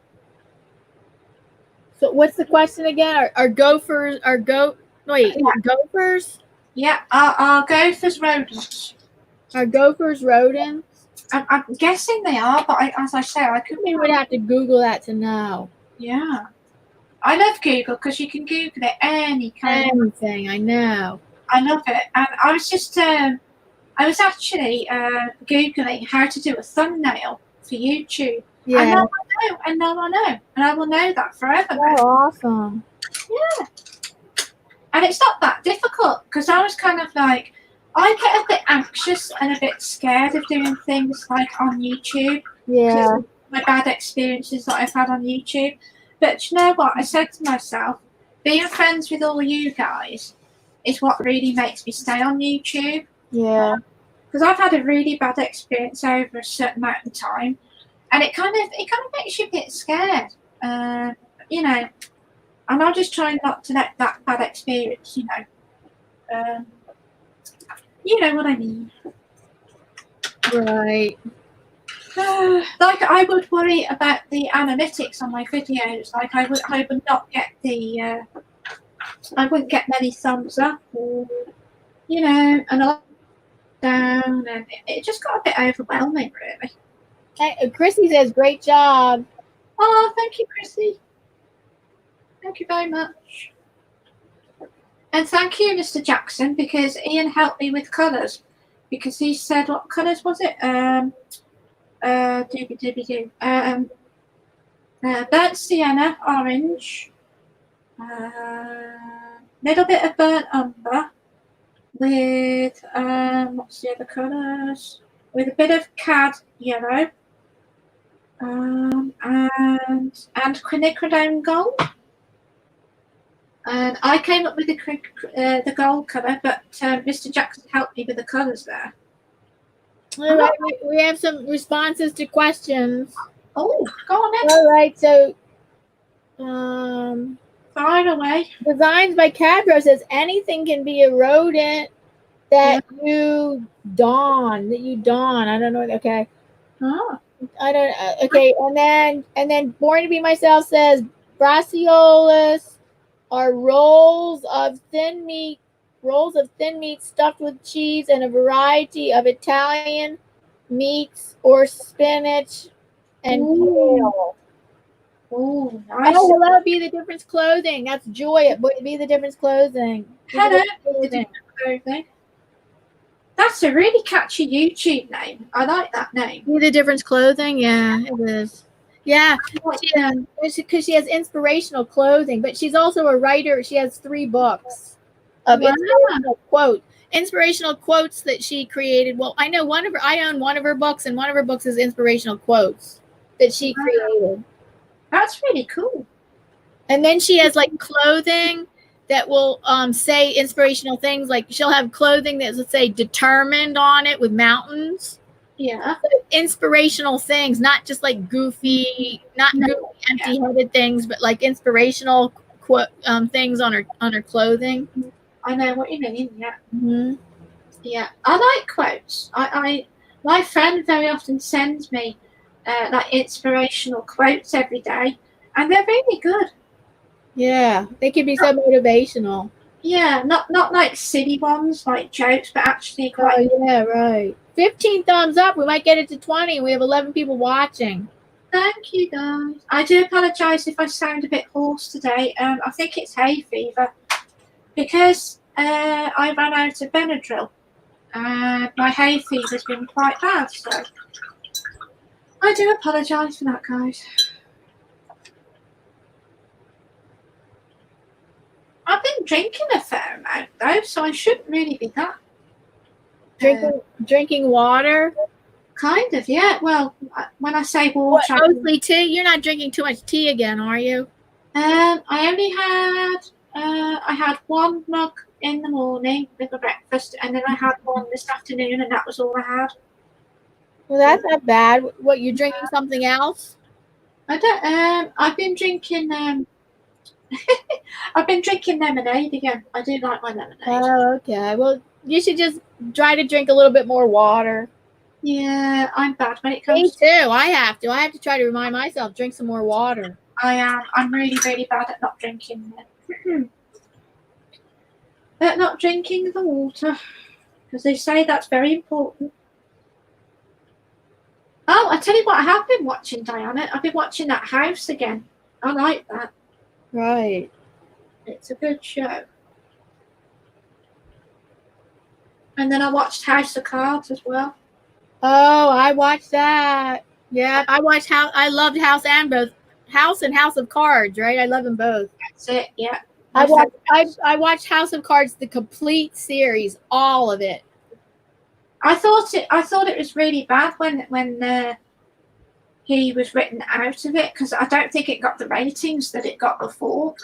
So what's the question again? Are gophers? Gophers? Yeah, are gophers rodents? Are gophers rodents? I'm guessing they are, but as I say, I could. We would have to Google that to know. Yeah. I love Google because you can Google it anything. I know. I love it, and I was just I was actually Googling how to do a thumbnail for YouTube. Yeah. And now I know, and I will know that forever. Oh, awesome. Yeah. And it's not that difficult because I was kind of like, I get a bit anxious and a bit scared of doing things like on YouTube. Yeah. My bad experiences that I've had on YouTube. But you know what? I said to myself, being friends with all you guys is what really makes me stay on YouTube. Yeah. Because I've had a really bad experience over a certain amount of time. and it kind of makes you a bit scared, you know. And I'm just trying not to let that bad experience, you know what I mean. Right. Like I would worry about the analytics on my videos. Like I would not get the I wouldn't get many thumbs up, or you know, and a lot down, and it just got a bit overwhelming, really. Hey, Chrissy says, "Great job." Oh, thank you, Chrissy. Thank you very much. And thank you, Mr. Jackson, because Ian helped me with colours. Because he said, what colours was it? Burnt sienna, orange, little bit of burnt umber, with what's the other colours? With a bit of cad yellow, and quinacridone gold. And I came up with the gold colour, but Mr. Jackson helped me with the colours there. All right, we have some responses to questions. Oh, go on then. All right, so fire away. Designs by CADPRO says anything can be a rodent that you dawn. I don't know. Okay. Oh. I don't. Okay, and then Born to Be Myself says bracioles are rolls of thin meat stuffed with cheese and a variety of Italian meats or spinach and kale. Oh, nice. Oh, hello, Be the Difference Clothing. That's Joy at Be the Difference Clothing. Hello, Be the Difference Clothing. That's a really catchy YouTube name. I like that name. Be the Difference Clothing. Yeah, it is. Yeah, because she has inspirational clothing, but she's also a writer. She has 3 books of inspirational quotes that she created. Well, I know I own one of her books, and one of her books is inspirational quotes that she created. That's really cool. And then she has like clothing that will say inspirational things. Like she'll have clothing that will say determined on it with mountains. Yeah. So inspirational things, not just like goofy, empty-headed things, but like inspirational things on her clothing. I know what you mean. Yeah. Mm-hmm. Yeah, I like quotes. My friend very often sends me like inspirational quotes every day, and they're really good. Yeah, they can be so motivational. Yeah, not like silly ones like jokes, but actually quite. Oh yeah, right. 15 thumbs up. We might get it to 20. We have 11 people watching. Thank you, guys. I do apologise if I sound a bit hoarse today. I think it's hay fever because I ran out of Benadryl. My hay fever's been quite bad, so I do apologise for that, guys. I've been drinking a fair amount though, so I shouldn't really be that. Drinking water? Kind of, yeah. Well, when I say water, mostly tea. You're not drinking too much tea again, are you? I only had I had 1 mug in the morning with my breakfast, and then I had 1 this afternoon, and that was all I had. Well, that's not bad. What, you're drinking something else? I don't. I've been drinking. I've been drinking lemonade again. I do like my lemonade. Oh, okay. Well, you should just try to drink a little bit more water. Yeah, I'm bad when it comes. Me too. I have to try to remind myself, drink some more water. I am. I'm really, really bad at not drinking. At not drinking the water, because they say that's very important. Oh, I tell you what, I have been watching, Diana. I've been watching that House again. I like that. Right. It's a good show. And then I watched House of Cards as well. Oh, I watched that. Yeah, I watched House. I loved House and House of Cards. Right, I love them both. That's it. Yeah. I watched House of Cards, the complete series, all of it. I thought it was really bad when he was written out of it, because I don't think it got the ratings that it got before.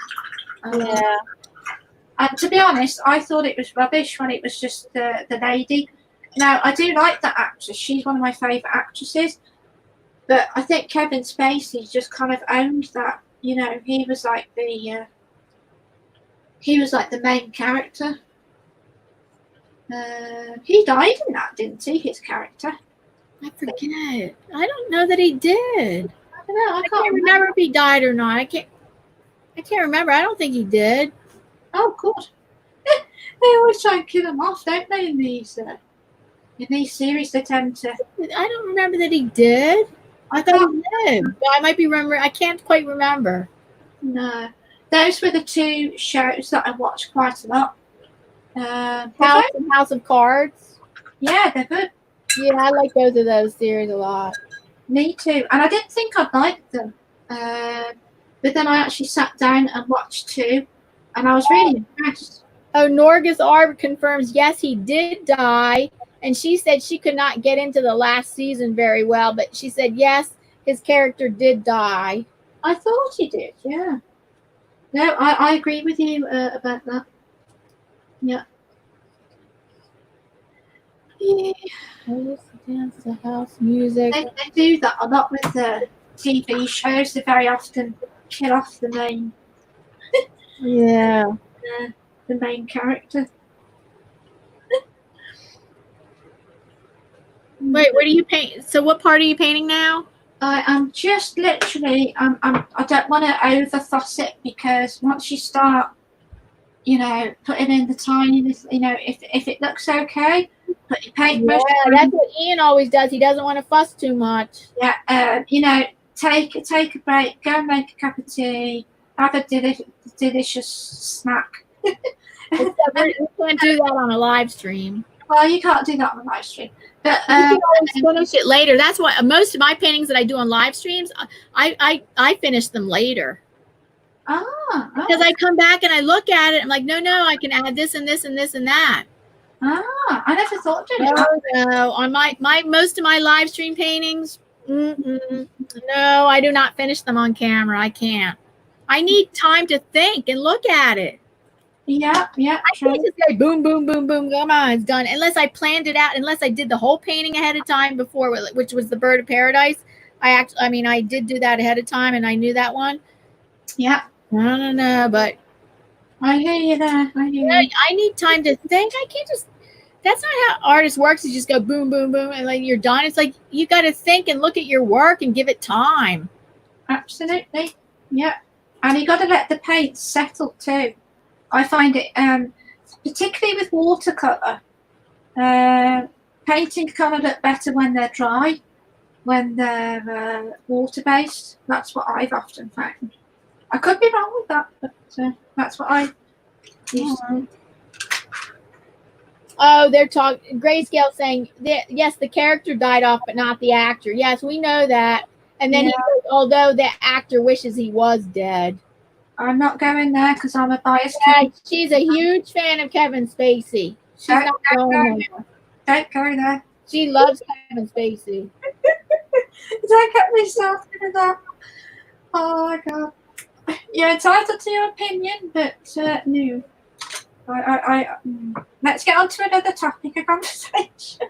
Yeah. And to be honest, I thought it was rubbish when it was just the lady. Now, I do like that actress. She's one of my favourite actresses. But I think Kevin Spacey just kind of owned that. You know, he was like the main character. He died in that, didn't he? His character. I forget. I don't know that he did. I don't know. I can't remember if he died or not. I can't remember. I don't think he did. Oh, good. They always try and kill him off, don't they? In these series, they tend to. I don't remember that he did. I thought he did. But I might be remembering. I can't quite remember. No, those were the two shows that I watched quite a lot. House of Cards. Yeah, they're good. Yeah, I like both of those series a lot. Me too. And I didn't think I'd like them. But then I actually sat down and watched two, and I was really impressed. Oh, Norgus R confirms, yes, he did die. And she said she could not get into the last season very well, but she said, yes, his character did die. I thought he did, yeah. No, I agree with you about that. Yeah. Yeah. Dance to house music. They do that a lot with the TV shows. They very often kill off the main. Yeah. The main character. Wait, what are you painting? So what part are you painting now? I am just literally, I don't want to over-fuss it, because once you start, you know, putting in the tininess, you know, if it looks okay, put your paint brush. Yeah, that's what Ian always does. He doesn't want to fuss too much. Yeah, you know, take a break, go and make a cup of tea, have a delicious snack. We can't do that on a live stream. Well, you can't do that on a live stream. But you can always finish it later. That's why most of my paintings that I do on live streams, I finish them later. Because I come back and I look at it. I'm like, no, I can add this and this and this and that. I never thought of it. No, on my most of my live stream paintings, no, I do not finish them on camera. I can't. I need time to think and look at it. Yeah. I can't just say boom, boom, boom, boom, come on, it's done. Unless I planned it out, unless I did the whole painting ahead of time before, which was the Bird of Paradise. I did do that ahead of time, and I knew that one. Yeah. I don't know, but I hear you there. I need time to think. I can't just. That's not how artists works. You just go boom, boom, boom, and like you're done. It's like you got to think and look at your work and give it time. Absolutely. Yeah. And you got to let the paint settle too. I find it, particularly with watercolor, painting kind of look better when they're dry, when they're water-based. That's what I've often found. I could be wrong with that, but that's what I used to. Oh, they're talking. Grayscale saying that, yes, the character died off, but not the actor. Yes, we know that. And then he says, although the actor wishes he was dead. I'm not going there because I'm a biased. Yeah, she's a huge fan of Kevin Spacey. She's not going there. Don't go there. She loves Kevin Spacey. Don't get me started with that. Oh my god. You're entitled to your opinion, but no. Let's get on to another topic of conversation.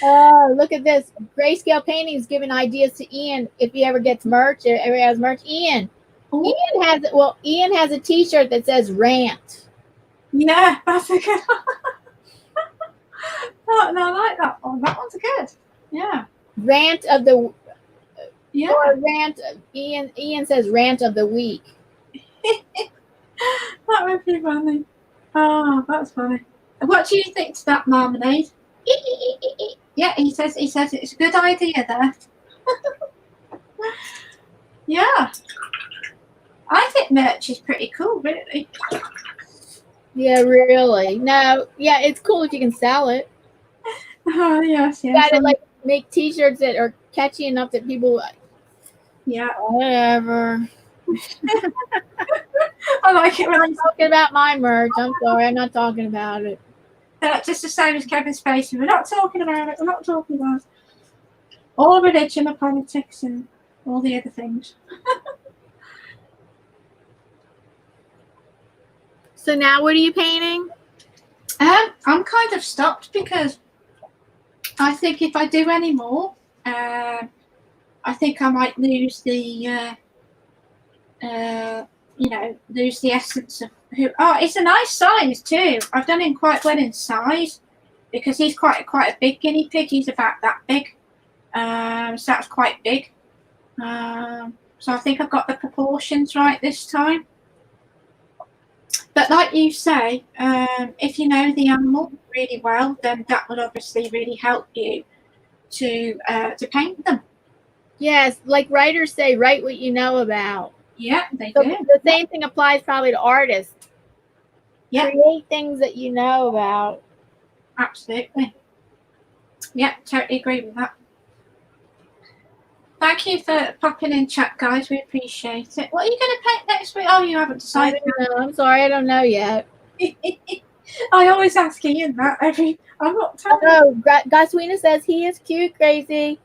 Oh, look at this. Grayscale Paintings giving ideas to Ian if he ever gets merch, ever has merch. Ian has a t-shirt that says rant. Yeah, that's a good one. No, I like that one. That one's good. Yeah. Rant of the or rant. Ian says rant of the week. That would be funny. Oh, that's funny. What do you think to that, Marmalade? Yeah, he says it's a good idea there. Yeah. I think merch is pretty cool, really. Yeah, really. No, yeah, it's cool if you can sell it. Oh, yes. You gotta like make t-shirts that are catchy enough that people yeah. Whatever. I like it when I'm talking about my merch. I'm sorry, I'm not talking about it. Just the same as Kevin Spacey. We're not talking about it. We're not talking about all religion and politics and all the other things. So now what are you painting? I'm kind of stopped because I think if I do any more, I think I might lose the lose the essence of who. Oh, it's a nice size too. I've done him quite well in size because he's quite a big guinea pig. He's about that big, so that's quite big. So I think I've got the proportions right this time. But like you say, if you know the animal really well, then that would obviously really help you to paint them. Yes, like writers say, write what you know about. Yeah, they So do. the same thing applies probably to artists. Yeah. Create things that you know about. Absolutely. Yeah, totally agree with that. Thank you for popping in chat, guys. We appreciate it. What are you going to paint next week? Oh, you haven't decided. I don't know. I'm sorry, I don't know yet. I always ask Ian that I'm not telling. Oh, Goswina says he is cute, Gracie,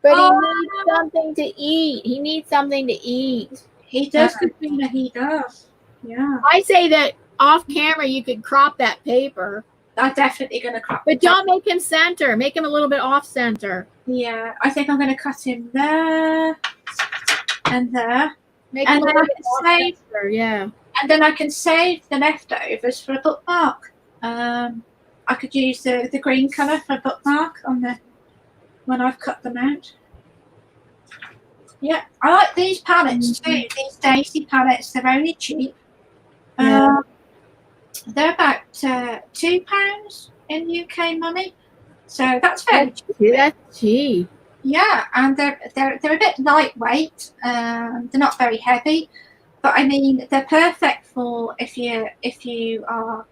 but he needs something to eat. He needs something to eat. He does, Goswina. He does. Yeah. I say that off camera you could crop that paper. I'm definitely going to crop. But don't make him center. Make him a little bit off center. Yeah, I think I'm going to cut him there and there. Make and him then I can save. Center, yeah. And then I can save the leftovers for a bookmark. I could use the green colour for a bookmark on the when I've cut them out. Yeah, I like these palettes too. These Daisy palettes, they're only cheap. Yeah. They're about £2 in UK money, so that's very cheap. That's cheap. Yeah, and they're a bit lightweight. They're not very heavy, but I mean they're perfect for if you are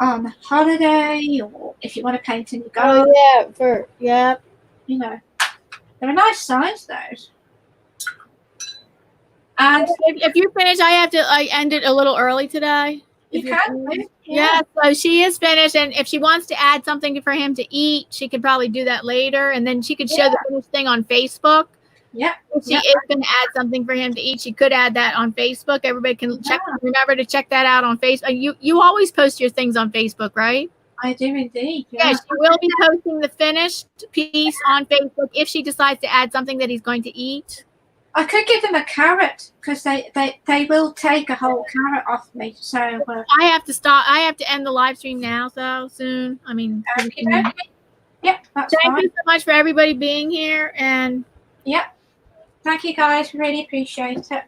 on holiday or if you want to paint in your garden. Oh yeah, you know, they're a nice size those. And if you finish, I have to end it a little early today. You can. Yeah, so she is finished, and if she wants to add something for him to eat, she could probably do that later, and then she could show the finished thing on Facebook. Yeah. If she is going to add something for him to eat, she could add that on Facebook. Everybody can check. Remember to check that out on Facebook. You always post your things on Facebook, right? I do indeed. Yeah, she will be posting the finished piece on Facebook if she decides to add something that he's going to eat. I could give them a carrot because they will take a whole carrot off me. So I have to stop. I have to end the live stream now. So soon. I mean, yeah, that's thank you so much for everybody being here, and thank you guys. We really appreciate it.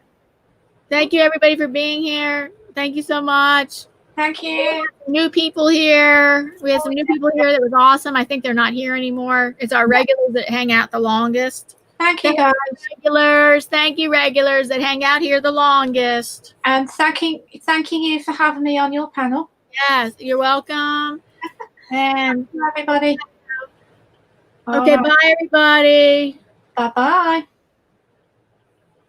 Thank you everybody for being here. Thank you so much. Thank you. New people here. We had some new people here. That was awesome. I think they're not here anymore. It's our regulars that hang out the longest. Thank you, guys. Regulars. Thank you, regulars that hang out here the longest. And thanking you for having me on your panel. Yes, you're welcome. And everybody. Okay, bye, everybody. Bye-bye.